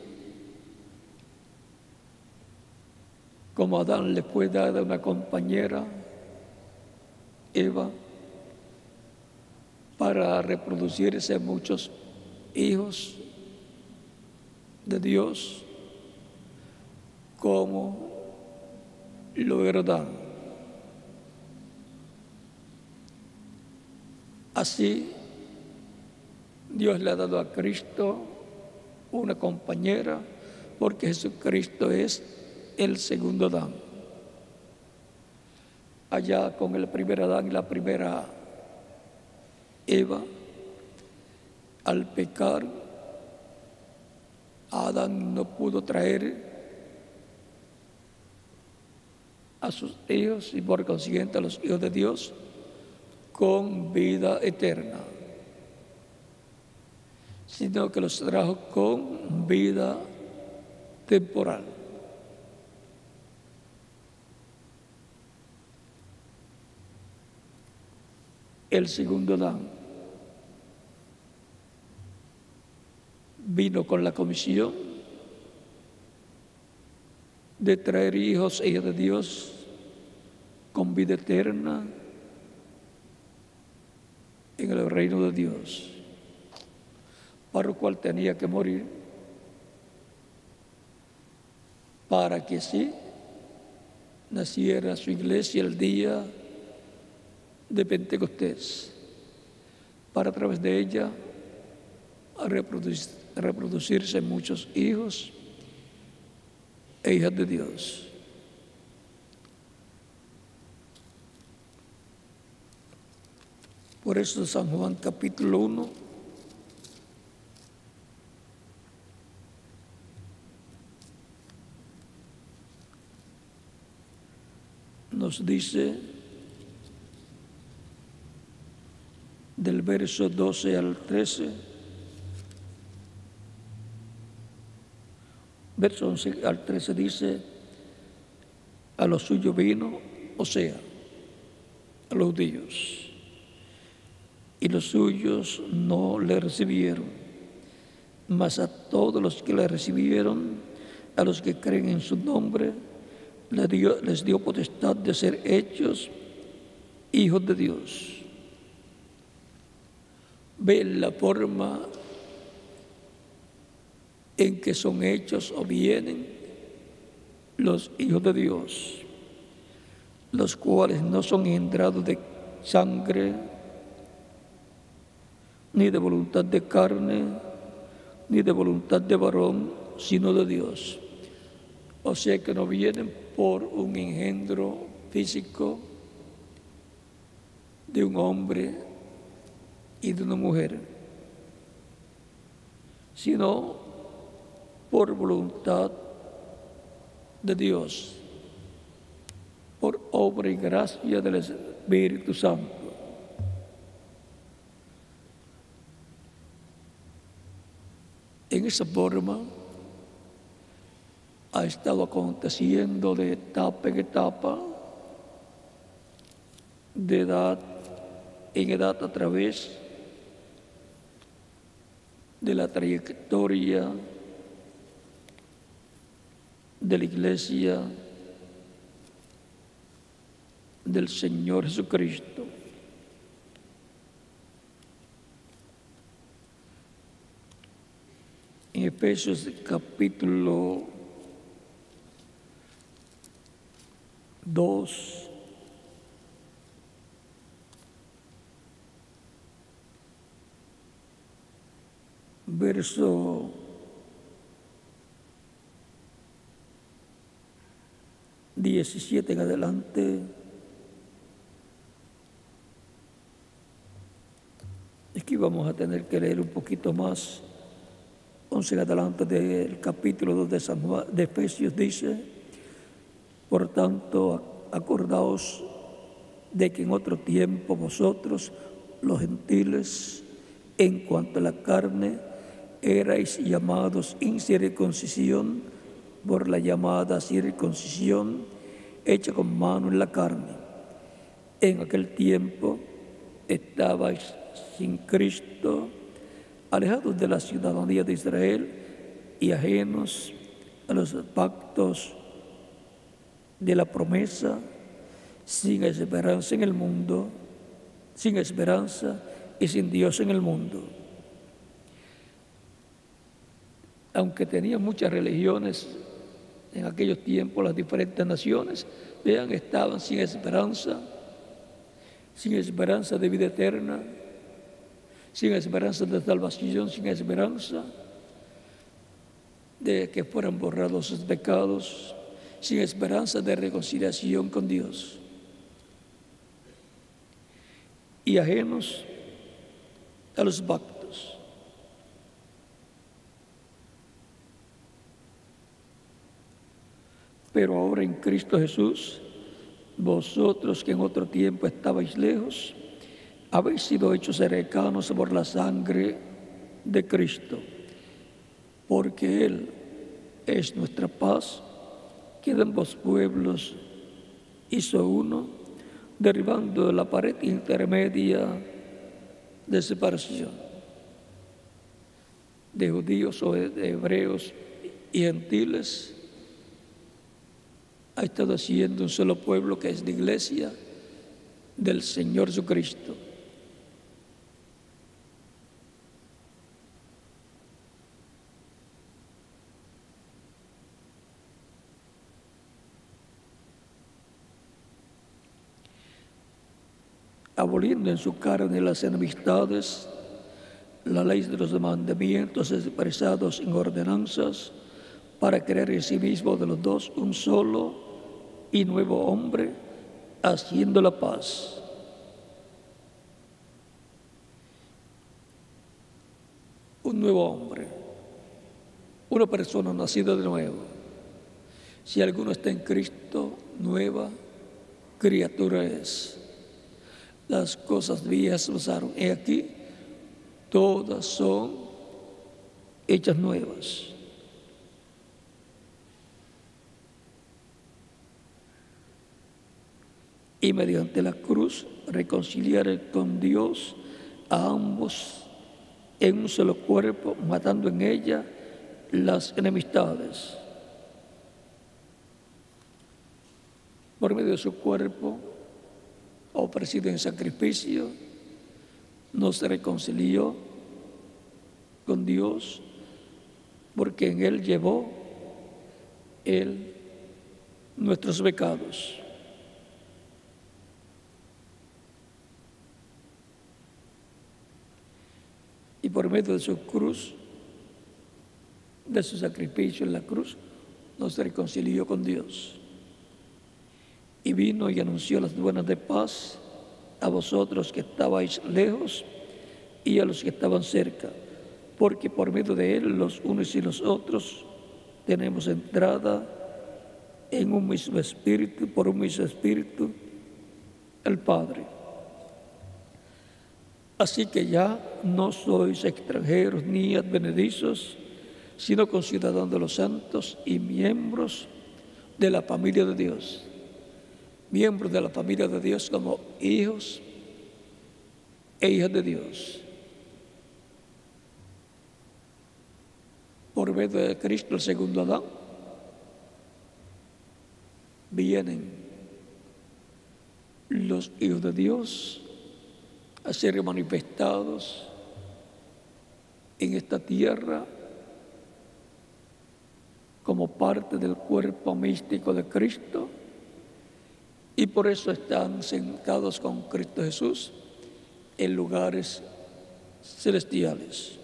como a Adán le fue dada una compañera, Eva, para reproducirse muchos hijos de Dios, como lo era Adán. Así, Dios le ha dado a Cristo una compañera, porque Jesucristo es el segundo Adán. Allá con el primer Adán y la primera Eva, al pecar, Adán no pudo traer a sus hijos y por consiguiente a los hijos de Dios con vida eterna, sino que los trajo con vida temporal. El segundo Adán vino con la comisión de traer hijos e hijas de Dios con vida eterna en el reino de Dios, para lo cual tenía que morir, para que así naciera su iglesia el día de Pentecostés, para a través de ella reproducirse muchos hijos e hijas de Dios. Por eso San Juan capítulo 1 nos dice del verso 12 al 13, verso 11 al 13 dice: a lo suyo vino, o sea, a los judíos, y los suyos no le recibieron, mas a todos los que le recibieron, a los que creen en su nombre, les dio potestad de ser hechos hijos de Dios. Ven la forma en que son hechos o vienen los hijos de Dios, los cuales no son engendrados de sangre, ni de voluntad de carne, ni de voluntad de varón, sino de Dios. O sea que no vienen por un engendro físico de un hombre y de una mujer, sino por voluntad de Dios, por obra y gracia del Espíritu Santo. En esa forma ha estado aconteciendo de etapa en etapa, de edad en edad, a través de la trayectoria de la Iglesia del Señor Jesucristo. En Efesios capítulo 2, verso 17 en adelante, aquí vamos a tener que leer un poquito más. 11 en adelante del capítulo 2 de San Juan, de Efesios, dice: por tanto, acordaos de que en otro tiempo vosotros, los gentiles, en cuanto a la carne, erais llamados incircuncisión por la llamada circuncisión hecha con mano en la carne. En aquel tiempo estabais sin Cristo, alejados de la ciudadanía de Israel y ajenos a los pactos de la promesa, sin esperanza en el mundo, sin esperanza y sin Dios en el mundo. Aunque tenía muchas religiones en aquellos tiempos las diferentes naciones, vean, estaban sin esperanza de vida eterna, sin esperanza de salvación, sin esperanza de que fueran borrados sus pecados, sin esperanza de reconciliación con Dios, y ajenos a los pactos. Pero ahora en Cristo Jesús, vosotros que en otro tiempo estabais lejos, habéis sido hechos cercanos por la sangre de Cristo, porque Él es nuestra paz, que de ambos pueblos hizo uno, derribando la pared intermedia de separación de judíos o de hebreos y gentiles. Ha estado haciendo un solo pueblo, que es la iglesia del Señor Jesucristo. Aboliendo en su carne las enemistades, la ley de los mandamientos expresados en ordenanzas, para crear en sí mismo de los dos un solo y nuevo hombre, haciendo la paz. Un nuevo hombre, una persona nacida de nuevo. Si alguno está en Cristo, nueva criatura es. Las cosas viejas pasaron, he aquí, todas son hechas nuevas. Y mediante la cruz reconciliar con Dios a ambos en un solo cuerpo, matando en ella las enemistades. Por medio de su cuerpo, ofrecido en sacrificio, nos reconcilió con Dios, porque en Él llevó nuestros pecados. Y por medio de su cruz, de su sacrificio en la cruz, nos reconcilió con Dios. Y vino y anunció las buenas de paz a vosotros que estabais lejos y a los que estaban cerca, porque por medio de Él los unos y los otros tenemos entrada en un mismo espíritu, por un mismo espíritu, el Padre. Así que ya no sois extranjeros ni advenedizos, sino conciudadanos de los santos y miembros de la familia de Dios. Miembros de la familia de Dios como hijos e hijas de Dios. Por medio de Cristo, el segundo Adán, vienen los hijos de Dios a ser manifestados en esta tierra como parte del cuerpo místico de Cristo, y por eso están sentados con Cristo Jesús en lugares celestiales.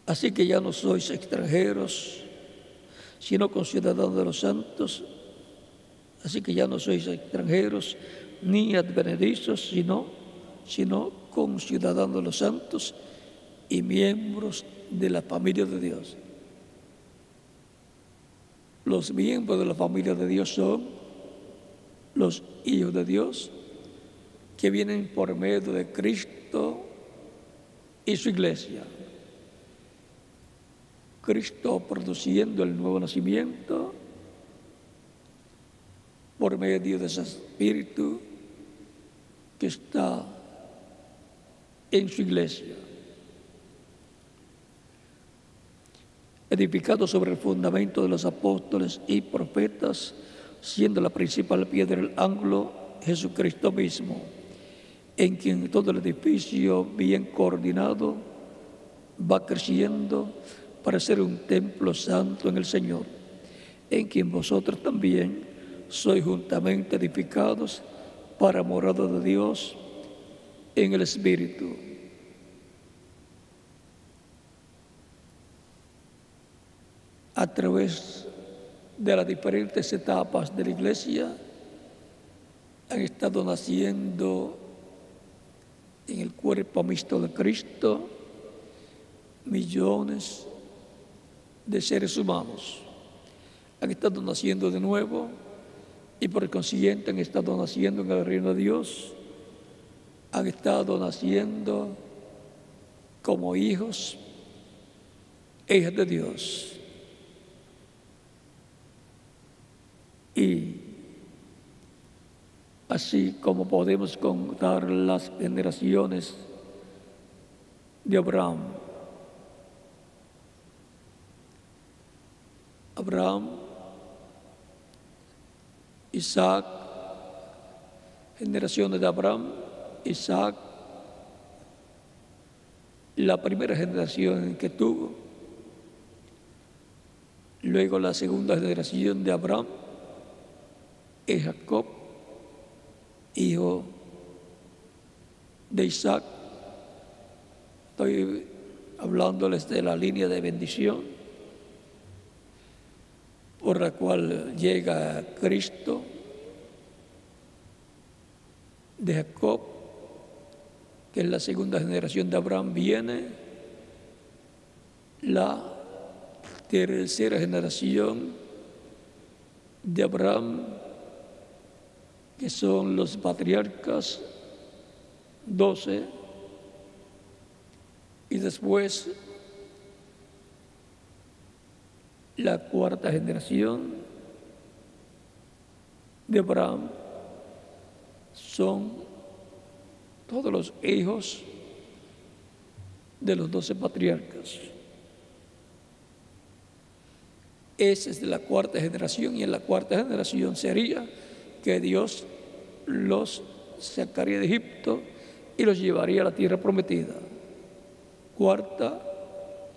Así que ya no sois extranjeros, sino conciudadanos de los santos. Así que ya no sois extranjeros ni advenedizos, sino conciudadanos de los santos y miembros de la familia de Dios. Los miembros de la familia de Dios son los hijos de Dios, que vienen por medio de Cristo y su iglesia. Cristo produciendo el nuevo nacimiento por medio de ese Espíritu que está en su iglesia. Edificado sobre el fundamento de los apóstoles y profetas, siendo la principal piedra del ángulo Jesucristo mismo, en quien todo el edificio bien coordinado va creciendo para ser un templo santo en el Señor, en quien vosotros también sois juntamente edificados para morada de Dios en el Espíritu. A través de las diferentes etapas de la Iglesia han estado naciendo en el cuerpo mixto de Cristo millones de seres humanos. Han estado naciendo de nuevo y por consiguiente han estado naciendo en el reino de Dios. Han estado naciendo como hijos e hijas de Dios. Y así como podemos contar las generaciones de Abraham, Isaac, generaciones de Abraham, Isaac, la primera generación que tuvo, luego la segunda generación de Abraham es Jacob, hijo de Isaac. Estoy hablándoles de la línea de bendición por la cual llega Cristo. De Jacob, que es la segunda generación de Abraham, viene la tercera generación de Abraham, que son los patriarcas 12, y después la cuarta generación de Abraham son todos los hijos de los 12 patriarcas. Esa es de la cuarta generación, y en la cuarta generación sería que Dios los sacaría de Egipto y los llevaría a la tierra prometida. Cuarta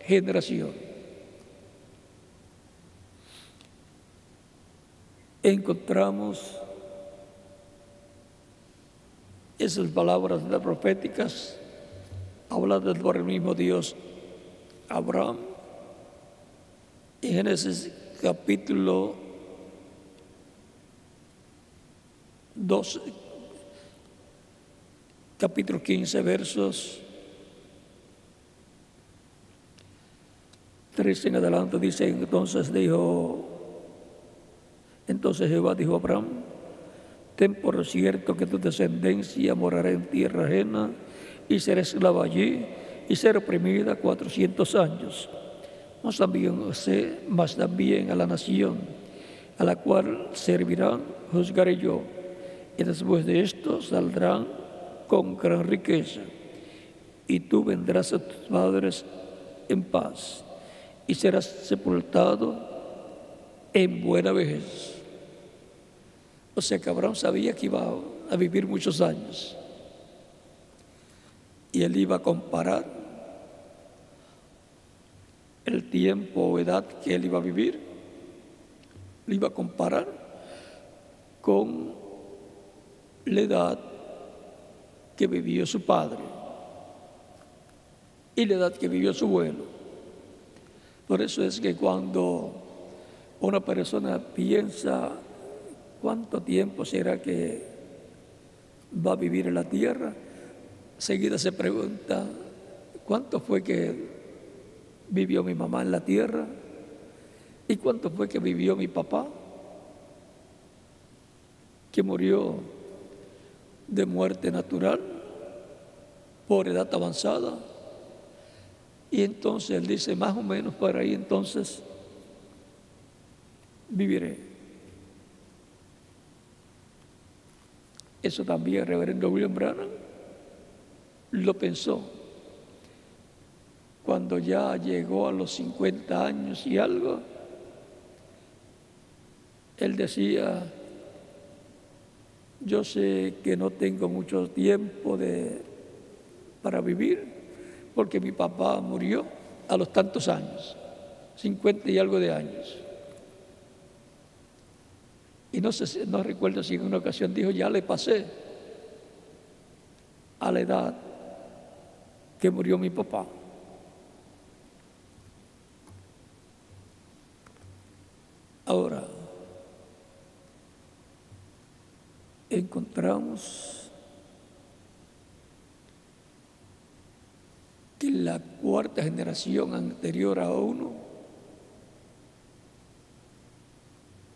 generación. Encontramos esas palabras proféticas habladas por el mismo Dios Abraham en Génesis capítulo 12, capítulo 15, versos 13 en adelante. Dice: entonces Jehová dijo a Abraham: ten por cierto que tu descendencia morará en tierra ajena y será esclava allí y será oprimida 400 años. Mas también a la nación a la cual servirán juzgaré yo, y después de esto saldrán con gran riqueza, y tú vendrás a tus padres en paz y serás sepultado en buena vejez. O sea que Abraham sabía que iba a vivir muchos años, y él iba a comparar el tiempo o edad que él iba a vivir, lo iba a comparar con la edad que vivió su padre y la edad que vivió su abuelo. Por eso es que cuando una persona piensa cuánto tiempo será que va a vivir en la tierra, seguida se pregunta: ¿cuánto fue que vivió mi mamá en la tierra? ¿Y cuánto fue que vivió mi papá, que murió de muerte natural por edad avanzada? Y entonces él dice: más o menos por ahí entonces viviré. Eso también el reverendo William Branham lo pensó cuando ya llegó a los 50 años y algo. Él decía: yo sé que no tengo mucho tiempo para vivir, porque mi papá murió a los tantos años. 50 y algo de años. Y no recuerdo si en una ocasión dijo, ya le pasé a la edad que murió mi papá. Ahora, encontramos que la cuarta generación anterior a uno,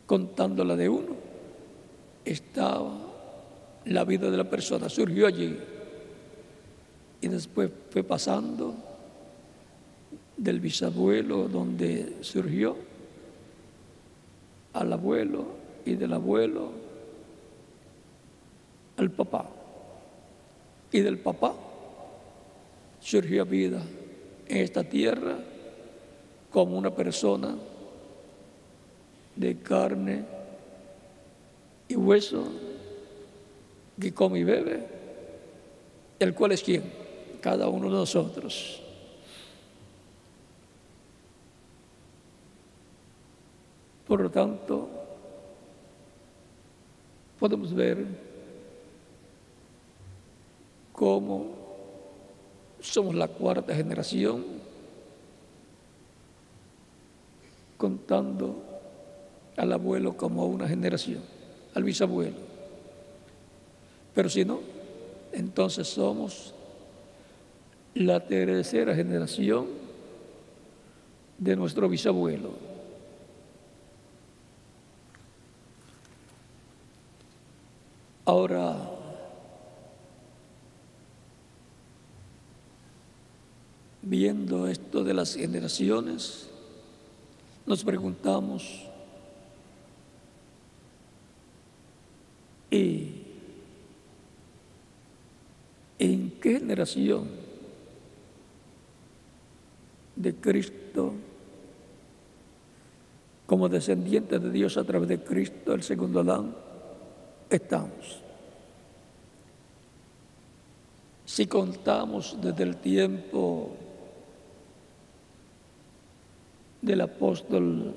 contando la de uno, estaba la vida de la persona, surgió allí y después fue pasando del bisabuelo donde surgió al abuelo y del abuelo al papá y del papá surgió vida en esta tierra como una persona de carne y hueso que come y bebe, el cual es quién, cada uno de nosotros. Por lo tanto, podemos ver cómo somos la cuarta generación, contando al abuelo como una generación, al bisabuelo. Pero si no, entonces somos la tercera generación de nuestro bisabuelo. Ahora, viendo esto de las generaciones, nos preguntamos, ¿en qué generación de Cristo, como descendientes de Dios a través de Cristo, el segundo Adán, estamos? Si contamos desde el tiempo del apóstol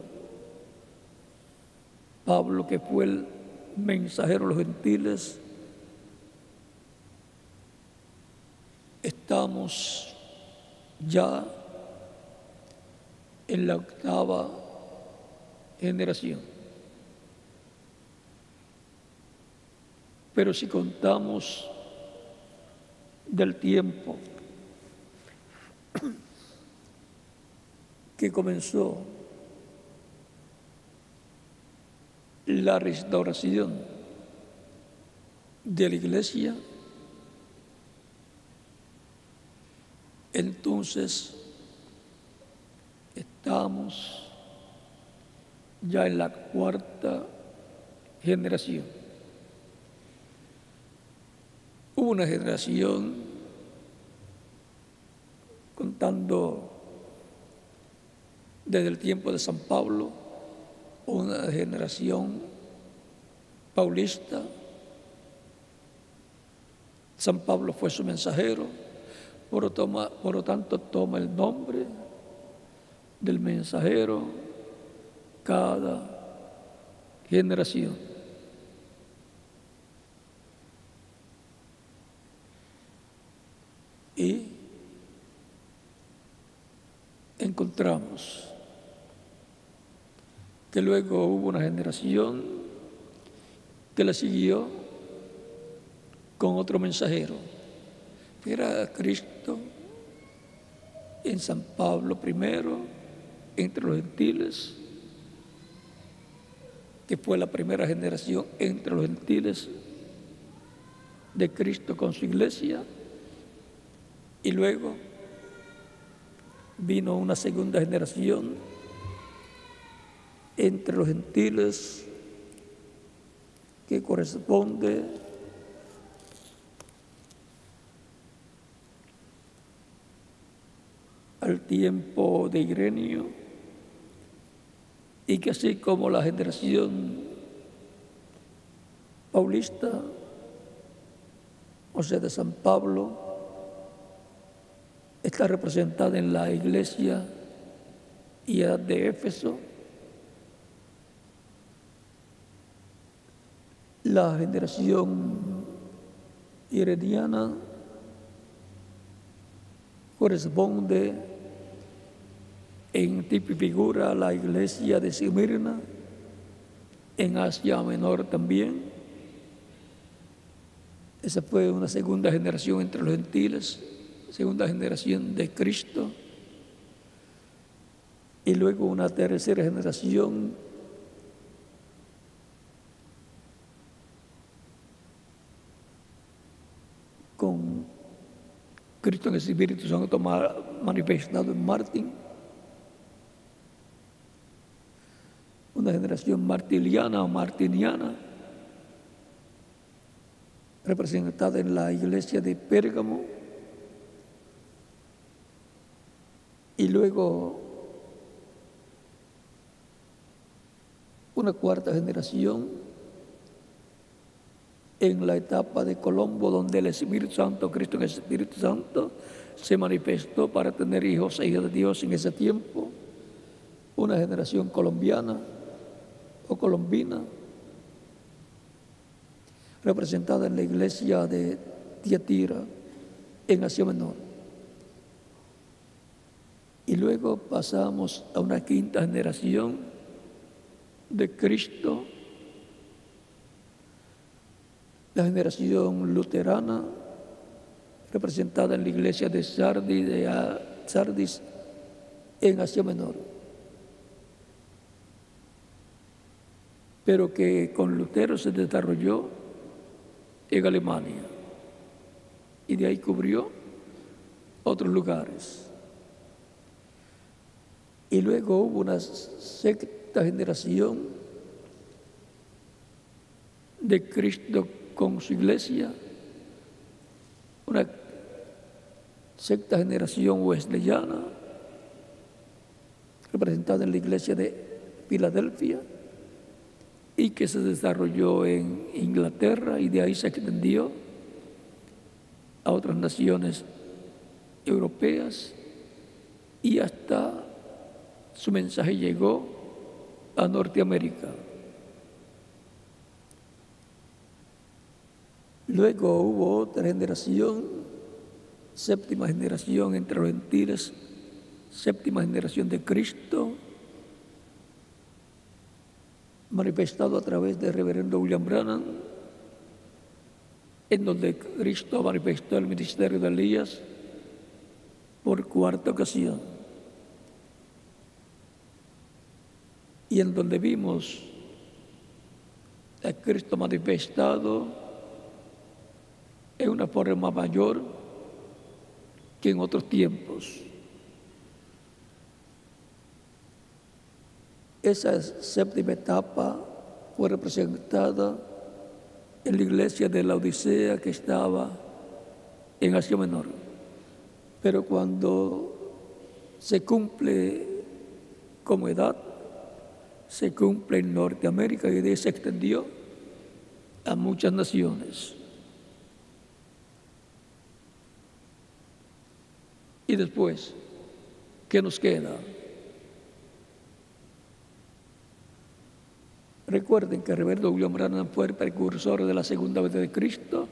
Pablo, que fue el mensajero a los gentiles, estamos ya en la octava generación. Pero si contamos del tiempo que comenzó la restauración de la iglesia, entonces estamos ya en la cuarta generación. Hubo una generación, contando desde el tiempo de San Pablo, una generación paulista. San Pablo fue su mensajero, por lo tanto toma el nombre del mensajero cada generación. Y encontramos que luego hubo una generación que la siguió con otro mensajero, que era Cristo en San Pablo primero, entre los gentiles, que fue la primera generación entre los gentiles de Cristo con su iglesia. Y luego vino una segunda generación entre los gentiles que corresponde al tiempo de Ireneo, y que así como la generación paulista, o sea, de San Pablo, está representada en la iglesia y era de Éfeso. La generación herediana corresponde en tipo y figura a la iglesia de Esmirna, en Asia Menor también. Esa fue una segunda generación entre los gentiles, segunda generación de Cristo, y luego una tercera generación con Cristo en el Espíritu Santo manifestado en Martín, una generación martiliana o martiniana, representada en la iglesia de Pérgamo, y luego una cuarta generación en la etapa de Colombo, donde el Espíritu Santo, Cristo en el Espíritu Santo, se manifestó para tener hijos e hijas de Dios en ese tiempo. Una generación colombiana o colombina, representada en la iglesia de Tiatira, en Asia Menor. Y luego pasamos a una quinta generación de Cristo, la generación luterana, representada en la iglesia de Sardis en Asia Menor, pero que con Lutero se desarrolló en Alemania y de ahí cubrió otros lugares. Y luego hubo una sexta generación de Cristo con su iglesia, una sexta generación wesleyana, representada en la iglesia de Filadelfia, y que se desarrolló en Inglaterra y de ahí se extendió a otras naciones europeas y hasta su mensaje llegó a Norteamérica. Luego hubo otra generación, séptima generación entre los gentiles, séptima generación de Cristo, manifestado a través del reverendo William Branham, en donde Cristo manifestó el ministerio de Elías por cuarta ocasión, y en donde vimos a Cristo manifestado en una forma mayor que en otros tiempos. Esa séptima etapa fue representada en la iglesia de la Odisea, que estaba en Asia Menor. Pero cuando se cumple como edad, se cumple en Norteamérica y de ahí se extendió a muchas naciones. Y después, ¿qué nos queda? Recuerden que el reverendo William Branham fue el precursor de la segunda venida de Cristo,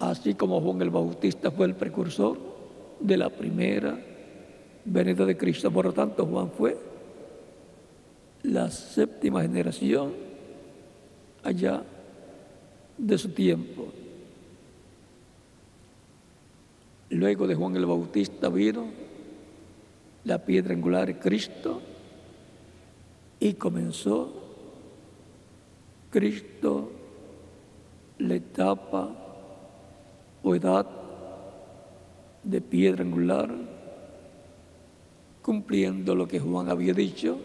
así como Juan el Bautista fue el precursor de la primera venida de Cristo. Por lo tanto, Juan fue la séptima generación allá de su tiempo. Luego de Juan el Bautista vino la piedra angular de Cristo y comenzó Cristo la etapa o edad de piedra angular, cumpliendo lo que Juan había dicho,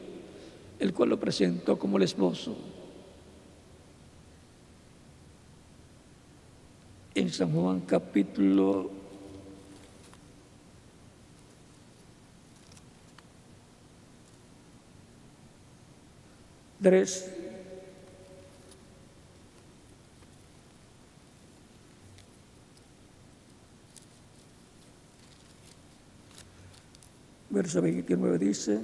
el cual lo presentó como el esposo. En San Juan capítulo 3, verso 29 dice: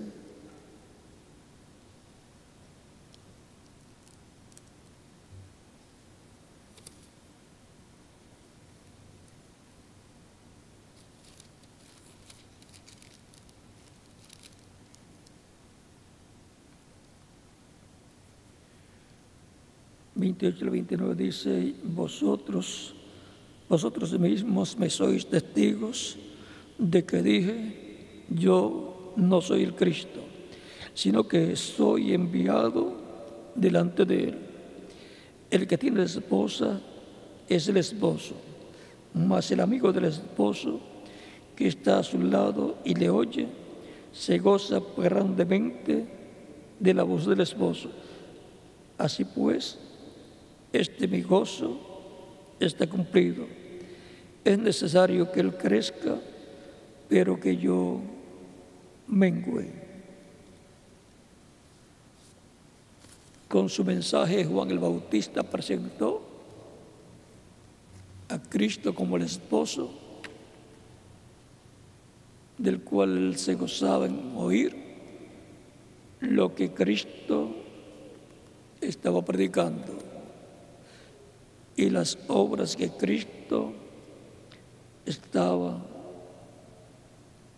28 al 29 dice, vosotros mismos me sois testigos de que dije, yo no soy el Cristo, sino que soy enviado delante de él. El que tiene esposa es el esposo, mas el amigo del esposo que está a su lado y le oye, se goza grandemente de la voz del esposo. Así pues, mi gozo está cumplido. Es necesario que él crezca, pero que yo mengüe. Con su mensaje, Juan el Bautista presentó a Cristo como el esposo, del cual él se gozaba en oír lo que Cristo estaba predicando y las obras que Cristo estaba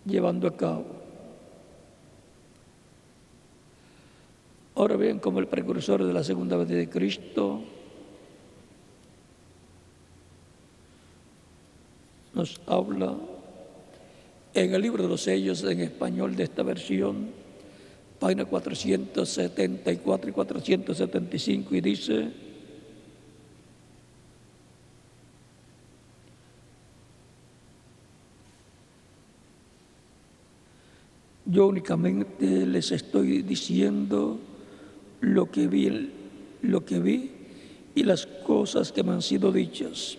llevando a cabo. Ahora bien, como el precursor de la segunda venida de Cristo, nos habla en el libro de los sellos en español de esta versión, página 474 y 475, y dice: yo únicamente les estoy diciendo lo que vi y las cosas que me han sido dichas.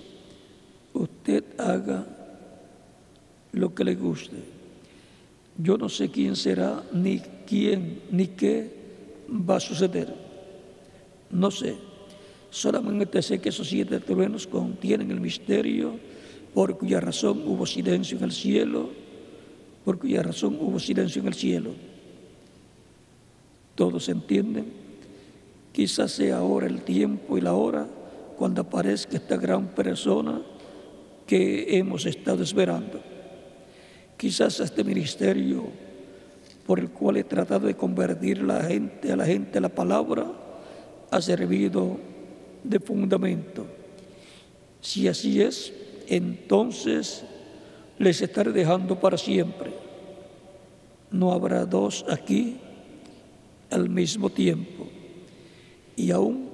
Usted haga lo que le guste. Yo no sé quién será, ni qué va a suceder. No sé. Solamente sé que esos 7 truenos contienen el misterio por cuya razón hubo silencio en el cielo, ¿Todos entienden? Quizás sea ahora el tiempo y la hora cuando aparezca esta gran persona que hemos estado esperando. Quizás este ministerio por el cual he tratado de convertir a la gente a la palabra ha servido de fundamento. Si así es, entonces les estaré dejando para siempre. No habrá 2 aquí al mismo tiempo. Y aún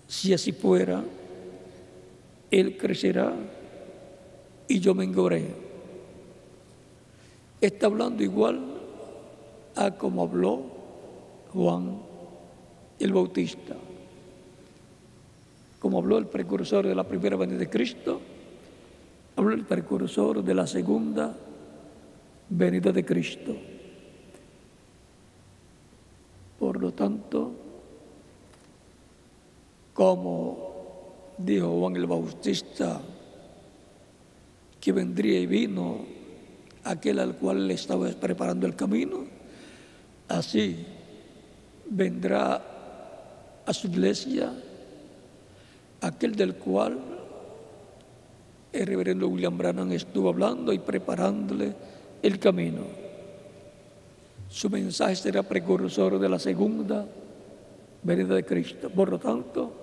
si así fuera, él crecerá y yo menguaré. Está hablando igual a como habló Juan el Bautista. Como habló el precursor de la primera venida de Cristo, habló el precursor de la segunda venida de Cristo. Por lo tanto, como dijo Juan el Bautista, que vendría y vino aquel al cual le estaba preparando el camino, así vendrá a su iglesia aquel del cual el reverendo William Branham estuvo hablando y preparándole el camino. Su mensaje será precursor de la segunda venida de Cristo. Por lo tanto,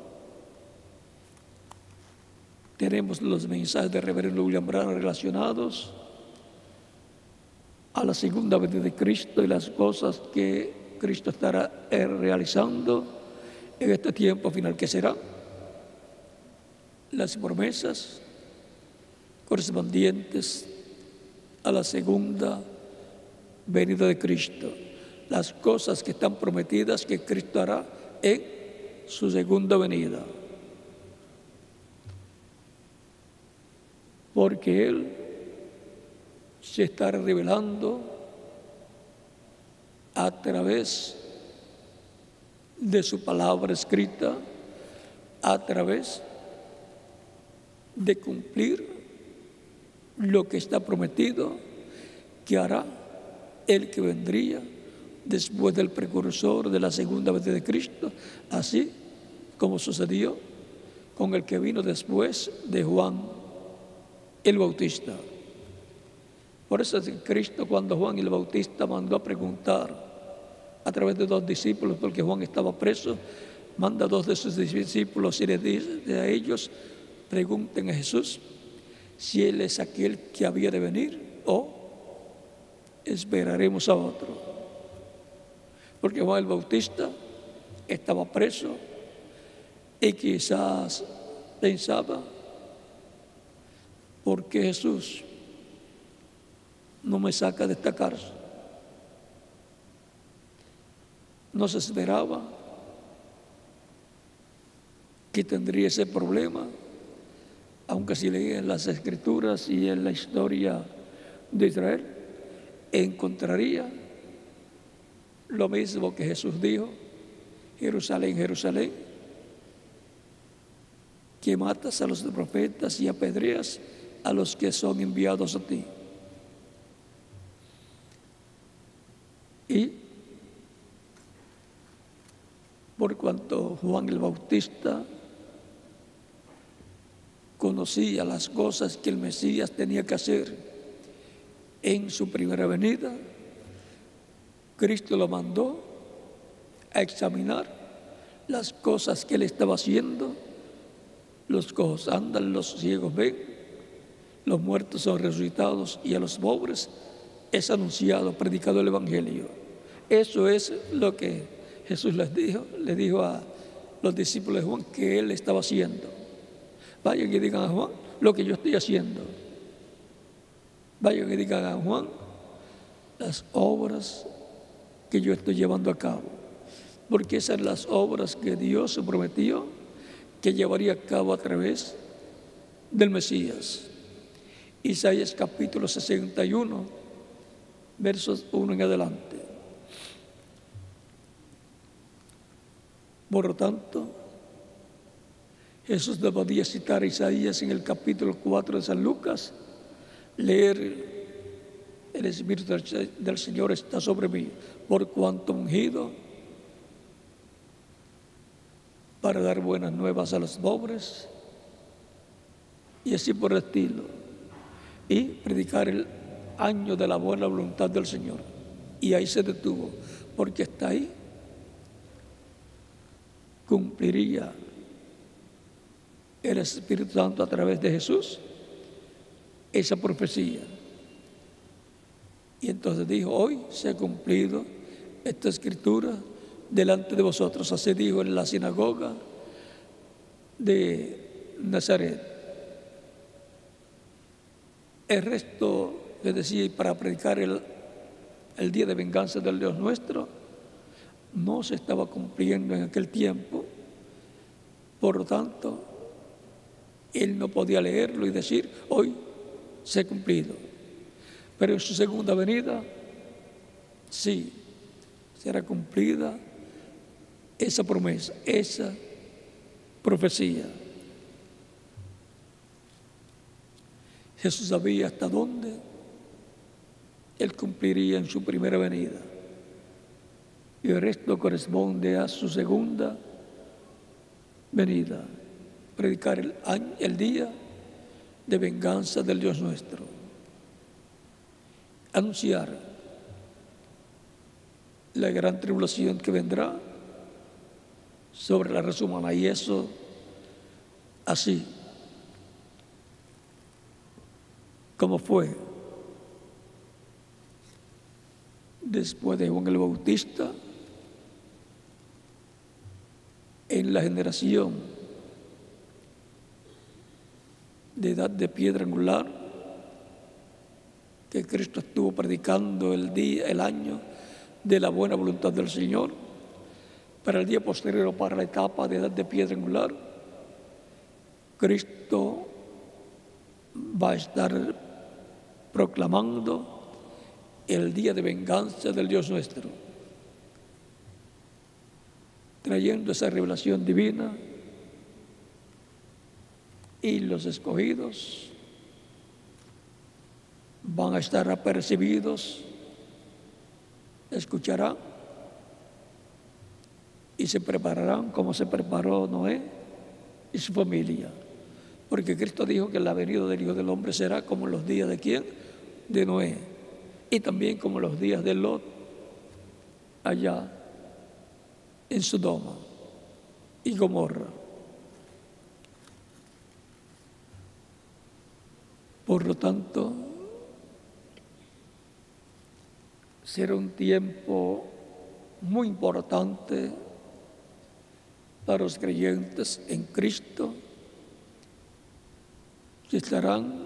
tenemos los mensajes del reverendo William Branham relacionados a la segunda venida de Cristo y las cosas que Cristo estará realizando en este tiempo final, que será las promesas correspondientes a la segunda venida de Cristo, las cosas que están prometidas que Cristo hará en su segunda venida. Porque Él se está revelando a través de su palabra escrita, a través de cumplir lo que está prometido que hará el que vendría después del precursor de la segunda venida de Cristo, así como sucedió con el que vino después de Juan el Bautista. Por eso es que Cristo, cuando Juan el Bautista mandó a preguntar a través de 2 discípulos, porque Juan estaba preso, manda a 2 de sus discípulos y les dice a ellos, pregunten a Jesús si Él es aquel que había de venir o esperaremos a otro. Porque Juan el Bautista estaba preso y quizás pensaba, ¿por qué Jesús no me saca de esta cárcel? No se esperaba que tendría ese problema, aunque si leen las Escrituras y en la historia de Israel, encontraría lo mismo que Jesús dijo, Jerusalén, Jerusalén, que matas a los profetas y apedreas a los que son enviados a ti. Y por cuanto Juan el Bautista conocía las cosas que el Mesías tenía que hacer en su primera venida, Cristo lo mandó a examinar las cosas que él estaba haciendo. Los cojos andan, los ciegos ven, los muertos son resucitados y a los pobres es anunciado, predicado el Evangelio. Eso es lo que Jesús le dijo a los discípulos de Juan que él estaba haciendo. Vayan y digan a Juan lo que yo estoy haciendo. Vayan y digan a Juan las obras que yo estoy llevando a cabo. Porque esas son las obras que Dios se prometió que llevaría a cabo a través del Mesías. Isaías capítulo 61, versos 1 en adelante. Por lo tanto, Jesús no podía citar a Isaías en el capítulo 4 de San Lucas, leer: el Espíritu del Señor está sobre mí, por cuanto ungido para dar buenas nuevas a los pobres, y así por el estilo, y predicar el año de la buena voluntad del Señor. Y ahí se detuvo, porque hasta ahí cumpliría el Espíritu Santo a través de Jesús esa profecía. Y entonces dijo: hoy se ha cumplido esta escritura delante de vosotros. Así dijo en la sinagoga de Nazaret. El resto, les decía, y para predicar el día de venganza del Dios nuestro, no se estaba cumpliendo en aquel tiempo. Por lo tanto, él no podía leerlo y decir: hoy se ha cumplido. Pero en su segunda venida, sí, será cumplida esa promesa, esa profecía. Jesús sabía hasta dónde él cumpliría en su primera venida, y el resto corresponde a su segunda venida, predicar el día de venganza del Dios nuestro, anunciar la gran tribulación que vendrá sobre la raza humana. Y eso así como fue después de Juan el Bautista, en la generación de edad de piedra angular, que Cristo estuvo predicando el año de la buena voluntad del Señor. Para el día posterior, para la etapa de edad de piedra angular, Cristo va a estar proclamando el día de venganza del Dios nuestro, trayendo esa revelación divina, y los escogidos van a estar apercibidos, escucharán y se prepararán como se preparó Noé y su familia. Porque Cristo dijo que la venida del Hijo del Hombre será como los días de ¿quién? De Noé. Y también como los días de Lot allá en Sodoma. y Gomorra. Por lo tanto, será un tiempo muy importante para los creyentes en Cristo, que estarán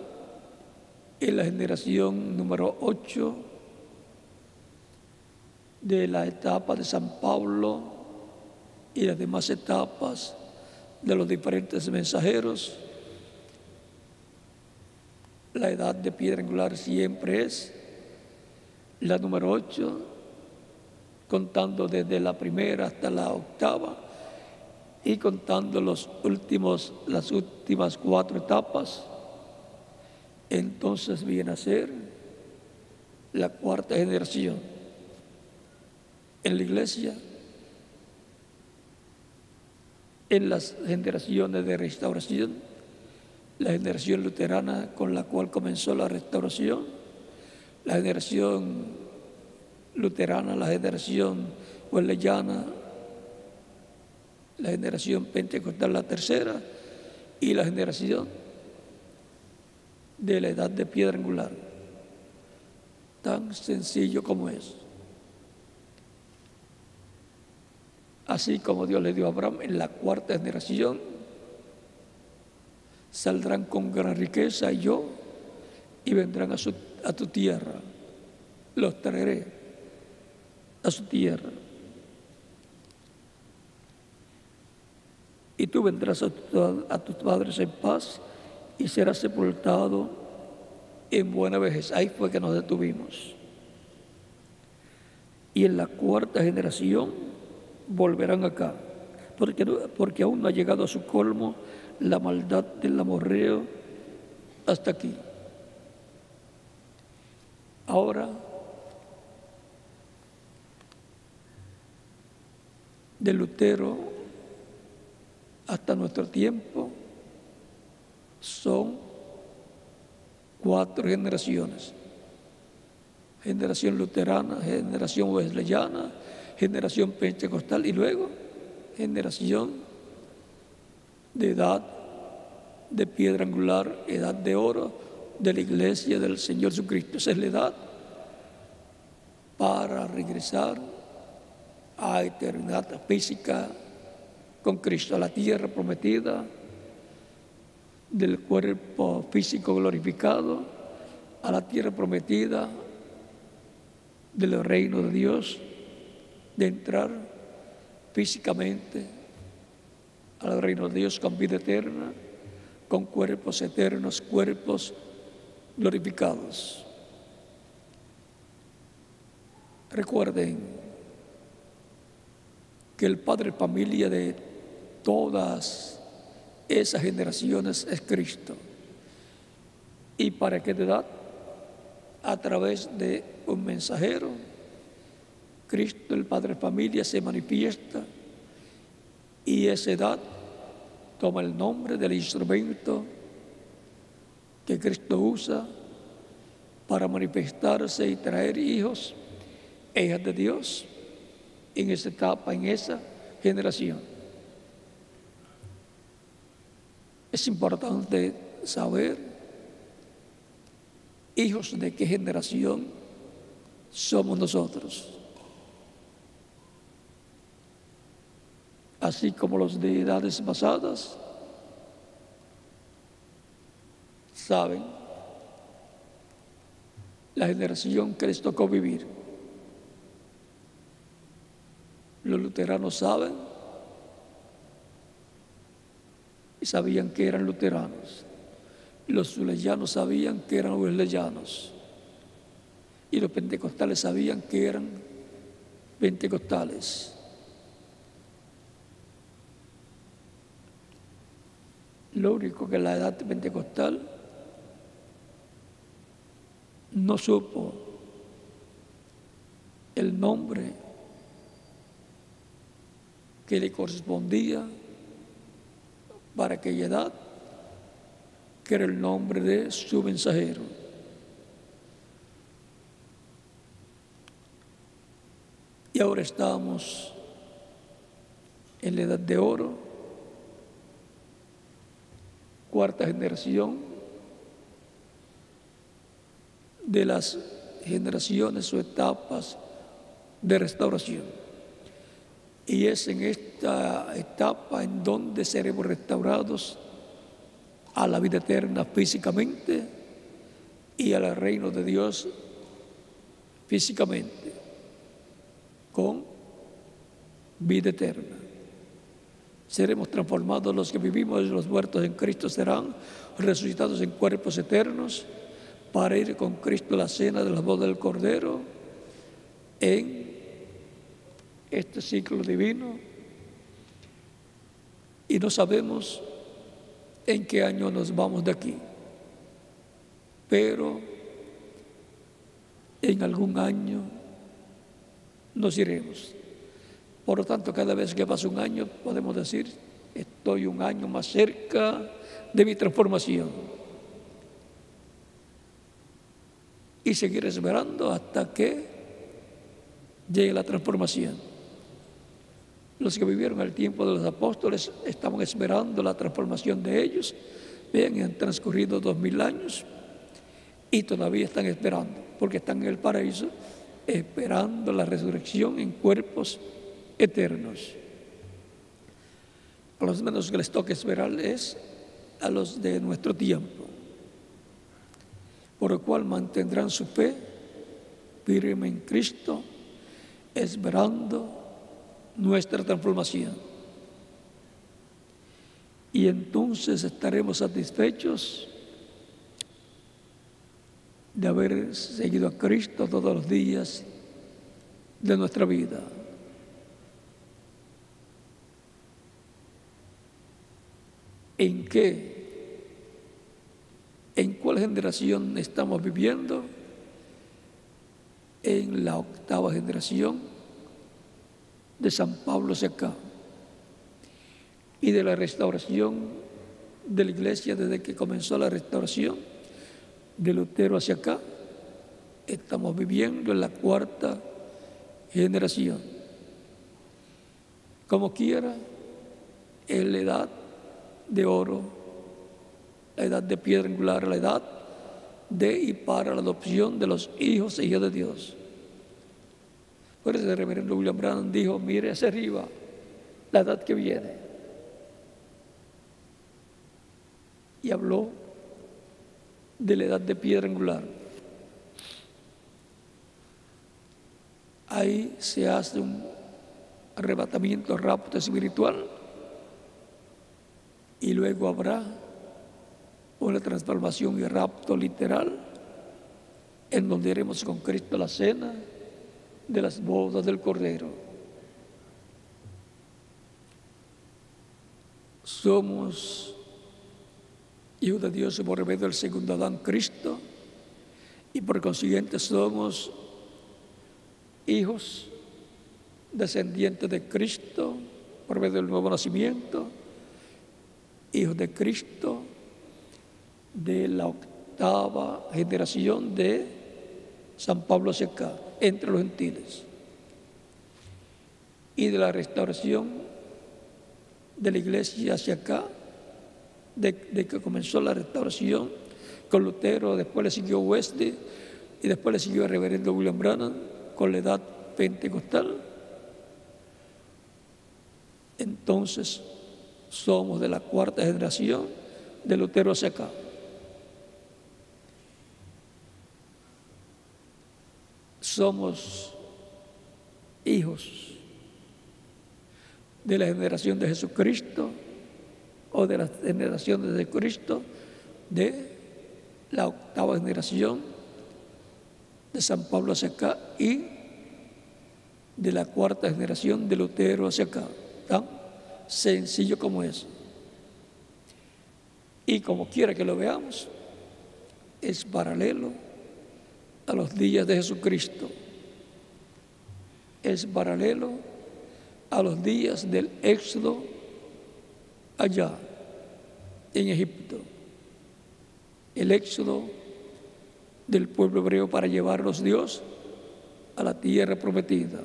en la generación número 8 de la etapa de San Pablo y las demás etapas de los diferentes mensajeros. La edad de piedra angular siempre es la número 8, contando desde la primera hasta la octava y contando las últimas 4 etapas. Entonces viene a ser la 4ª generación en la iglesia, en las generaciones de restauración, la generación luterana con la cual comenzó la restauración, la generación luterana, la generación wesleyana, la generación pentecostal, la 3ª, y la generación de la edad de piedra angular. Tan sencillo como es. Así como Dios le dio a Abraham, en la 4ª generación saldrán con gran riqueza y vendrán a tu tierra. Los traeré a su tierra. Y tú vendrás a tus padres en paz y serás sepultado en buena vejez. Ahí fue que nos detuvimos. Y en la 4ª generación volverán acá, porque aún no ha llegado a su colmo la maldad del amorreo hasta aquí. Ahora, de Lutero hasta nuestro tiempo son 4 generaciones: generación luterana, generación wesleyana, generación pentecostal y luego generación de edad de piedra angular, edad de oro de la iglesia del Señor Jesucristo. Esa es la edad para regresar a eternidad física con Cristo, a la tierra prometida del cuerpo físico glorificado, a la tierra prometida del reino de Dios, de entrar físicamente al reino de Dios con vida eterna, con cuerpos eternos, cuerpos glorificados. Recuerden que el padre familia de todas esas generaciones es Cristo. ¿Y para qué edad? A través de un mensajero, Cristo, el padre familia, se manifiesta y esa edad toma el nombre del instrumento que Cristo usa para manifestarse y traer hijos e hijas de Dios en esa etapa, en esa generación. Es importante saber hijos de qué generación somos nosotros. Así como los de edades pasadas saben la generación que les tocó vivir. Los luteranos saben y sabían que eran luteranos. Los wesleyanos sabían que eran wesleyanos. Y los pentecostales sabían que eran pentecostales. Lo único que la edad pentecostal no supo el nombre que le correspondía para aquella edad, que era el nombre de su mensajero. Y ahora estamos en la edad de oro, cuarta generación de las generaciones o etapas de restauración. Y es en esta etapa en donde seremos restaurados a la vida eterna físicamente y al reino de Dios físicamente, con vida eterna. Seremos transformados los que vivimos y los muertos en Cristo serán resucitados en cuerpos eternos para ir con Cristo a la cena de la boda del Cordero en este ciclo divino. Y no sabemos en qué año nos vamos de aquí, pero en algún año nos iremos. Por lo tanto, cada vez que pasa un año, podemos decir, estoy un año más cerca de mi transformación. Y seguir esperando hasta que llegue la transformación. Los que vivieron el tiempo de los apóstoles estaban esperando la transformación de ellos. Vean, han transcurrido 2000 años y todavía están esperando, porque están en el paraíso esperando la resurrección en cuerpos eternos. A los menos que les toque esperar es a los de nuestro tiempo, por lo cual mantendrán su fe firme en Cristo, esperando nuestra transformación. Y entonces estaremos satisfechos de haber seguido a Cristo todos los días de nuestra vida. ¿En qué? ¿En cuál generación estamos viviendo? En la octava generación de San Pablo hacia acá y de la restauración de la iglesia. Desde que comenzó la restauración de Lutero hacia acá, estamos viviendo en la cuarta generación. Como quiera, en la edad de oro, la edad de piedra angular, la edad de y para la adopción de los hijos e hijas de Dios. Por eso el reverendo William Branham dijo, mire hacia arriba la edad que viene. Y habló de la edad de piedra angular. Ahí se hace un arrebatamiento, rapto espiritual, y luego habrá una transformación y rapto literal, en donde iremos con Cristo a la cena de las bodas del Cordero. Somos hijos de Dios por medio del segundo Adán, Cristo, y por consiguiente somos hijos descendientes de Cristo por medio del nuevo nacimiento, hijos de Cristo de la octava generación de San Pablo hacia acá, entre los gentiles, y de la restauración de la iglesia hacia acá, de que comenzó la restauración con Lutero, después le siguió Wesley y después le siguió el reverendo William Branham con la edad pentecostal. Entonces somos de la cuarta generación de Lutero hacia acá. Somos hijos de la generación de Jesucristo, o de la generación de Cristo, de la octava generación de San Pablo hacia acá y de la cuarta generación de Lutero hacia acá. Tan sencillo como eso. Y como quiera que lo veamos, es paralelo a los días de Jesucristo. Es paralelo a los días del Éxodo allá en Egipto. El éxodo del pueblo hebreo para llevarlos Dios a la tierra prometida.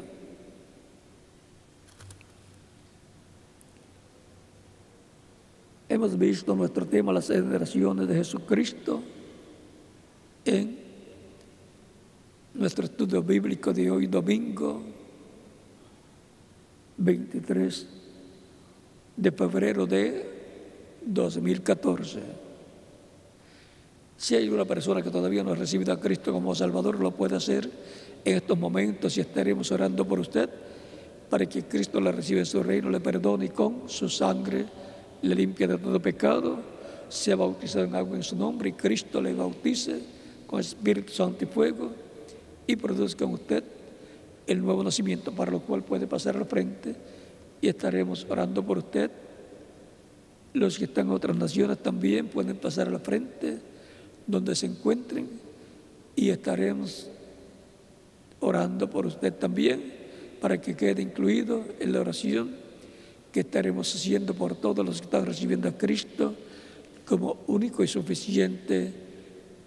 Hemos visto nuestro tema, las generaciones de Jesucristo, en nuestro estudio bíblico de hoy, domingo 23 de febrero de 2014. Si hay una persona que todavía no ha recibido a Cristo como Salvador, lo puede hacer en estos momentos y estaremos orando por usted para que Cristo la reciba en su reino, le perdone y con su sangre le limpie de todo pecado, sea bautizado en agua en su nombre y Cristo le bautice con Espíritu Santo y fuego y produzca en usted el nuevo nacimiento, para lo cual puede pasar al frente y estaremos orando por usted. Los que están en otras naciones también pueden pasar al frente donde se encuentren y estaremos orando por usted también para que quede incluido en la oración que estaremos haciendo por todos los que están recibiendo a Cristo como único y suficiente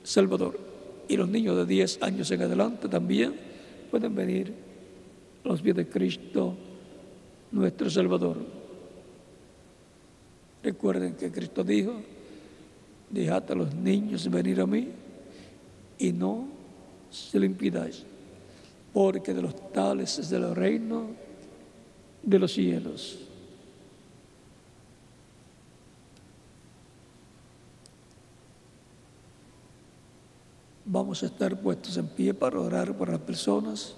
Salvador. Y los niños de 10 años en adelante también pueden venir a los pies de Cristo, nuestro Salvador. Recuerden que Cristo dijo: dejad a los niños venir a mí y no se lo impidáis, porque de los tales es el reino de los cielos. Vamos a estar puestos en pie para orar por las personas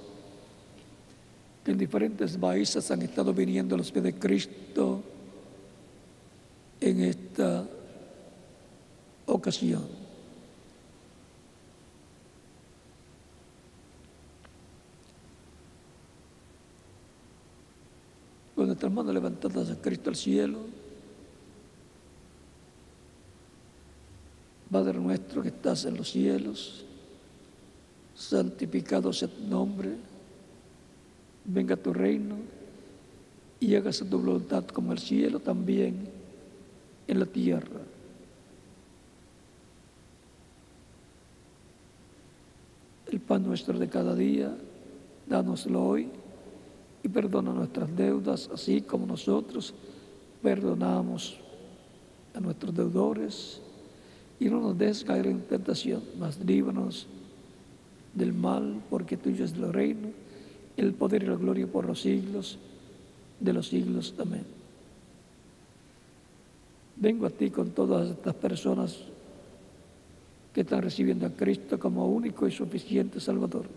que en diferentes países han estado viniendo a los pies de Cristo en esta ocasión. Con nuestras manos levantadas a Cristo al cielo, Padre nuestro que estás en los cielos, santificado sea tu nombre, venga tu reino y hágase tu voluntad como en el cielo, también en la tierra. El pan nuestro de cada día, dánoslo hoy y perdona nuestras deudas, así como nosotros perdonamos a nuestros deudores. Y no nos dejes caer en tentación, mas líbranos del mal, porque tuyo es el reino, el poder y la gloria por los siglos de los siglos. Amén. Vengo a ti con todas estas personas que están recibiendo a Cristo como único y suficiente Salvador.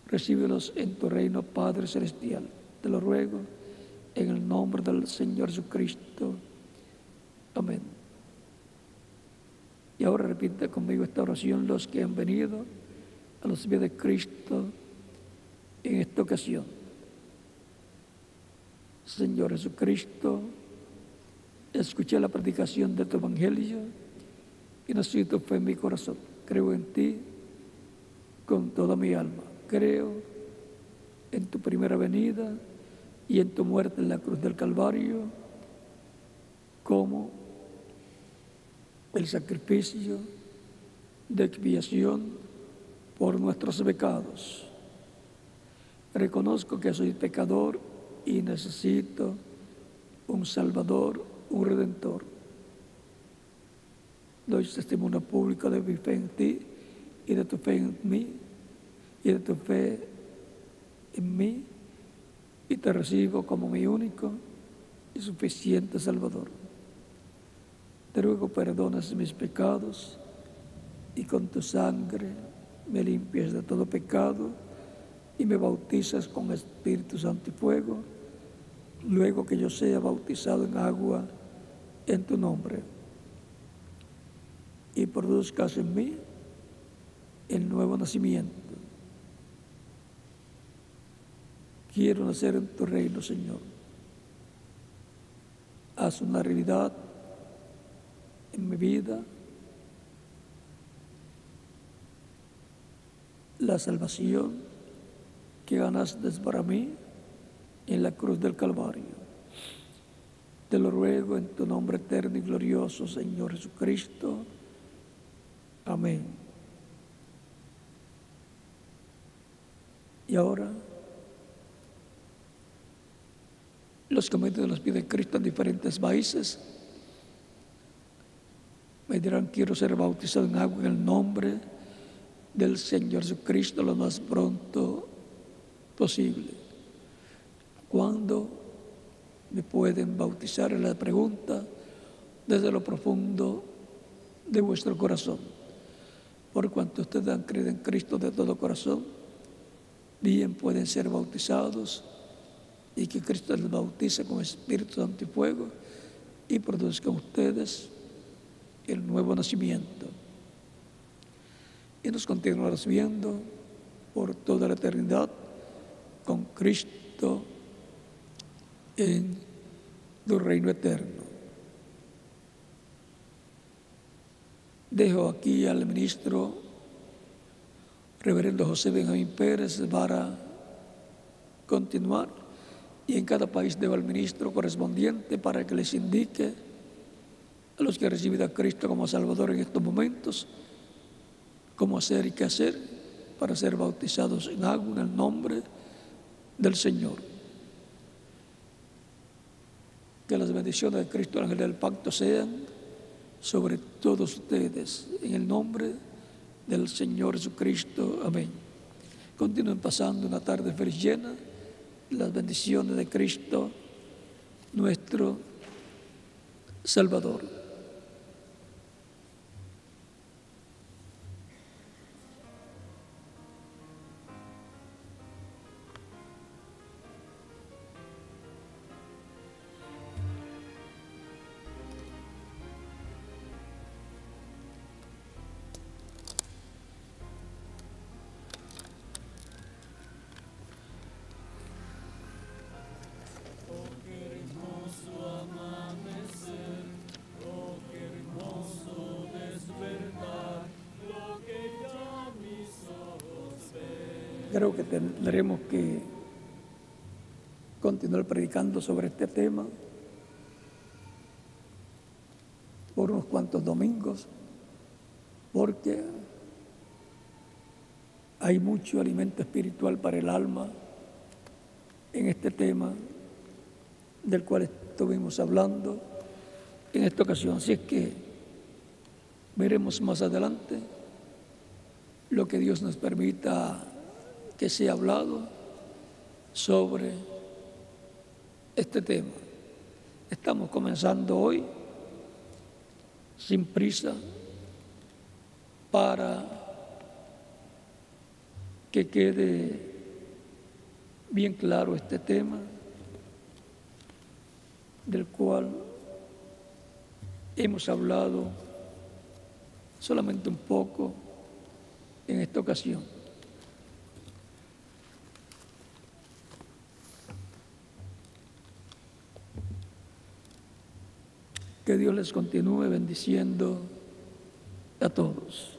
Recíbelos en tu reino, Padre Celestial. Te lo ruego en el nombre del Señor Jesucristo. Amén. Y ahora repite conmigo esta oración los que han venido a los pies de Cristo en esta ocasión. Señor Jesucristo, escuché la predicación de tu evangelio y nací tu fe en mi corazón. Creo en ti con toda mi alma. Creo en tu primera venida y en tu muerte en la cruz del Calvario como el sacrificio de expiación por nuestros pecados. Reconozco que soy pecador y necesito un Salvador, un Redentor. Doy testimonio público de mi fe en ti y de tu fe en mí y de tu fe en mí, y te recibo como mi único y suficiente Salvador. Te ruego perdones mis pecados y con tu sangre me limpies de todo pecado y me bautizas con Espíritu Santo y fuego, luego que yo sea bautizado en agua en tu nombre, y produzcas en mí el nuevo nacimiento. Quiero nacer en tu reino, Señor. Haz una realidad en mi vida la salvación que ganaste para mí en la cruz del Calvario. Te lo ruego en tu nombre eterno y glorioso, Señor Jesucristo. Amén. Y ahora los que han metido los pies de Cristo en diferentes países me dirán: quiero ser bautizado en agua en el nombre del Señor Jesucristo lo más pronto posible. ¿Cuándo me pueden bautizar? Es la pregunta desde lo profundo de vuestro corazón. Por cuanto ustedes han creído en Cristo de todo corazón, bien pueden ser bautizados y que Cristo les bautice con Espíritu Santo y fuego y produzcan ustedes el nuevo nacimiento. Y nos continuarás viendo por toda la eternidad con Cristo en tu reino eterno. Dejo aquí al ministro reverendo José Benjamín Pérez para continuar, y en cada país dejo al ministro correspondiente para que les indique a los que han recibido a Cristo como Salvador en estos momentos cómo hacer y qué hacer para ser bautizados en agua en el nombre del Señor. Que las bendiciones de Cristo, el ángel del pacto, sean sobre todos ustedes, en el nombre del Señor Jesucristo. Amén. Continúen pasando una tarde feliz llena de las bendiciones de Cristo, nuestro Salvador. Creo que tendremos que continuar predicando sobre este tema por unos cuantos domingos, porque hay mucho alimento espiritual para el alma en este tema del cual estuvimos hablando en esta ocasión. Así es que veremos más adelante lo que Dios nos permita que sea hablado sobre este tema. Estamos comenzando hoy sin prisa para que quede bien claro este tema del cual hemos hablado solamente un poco en esta ocasión. Que Dios les continúe bendiciendo a todos.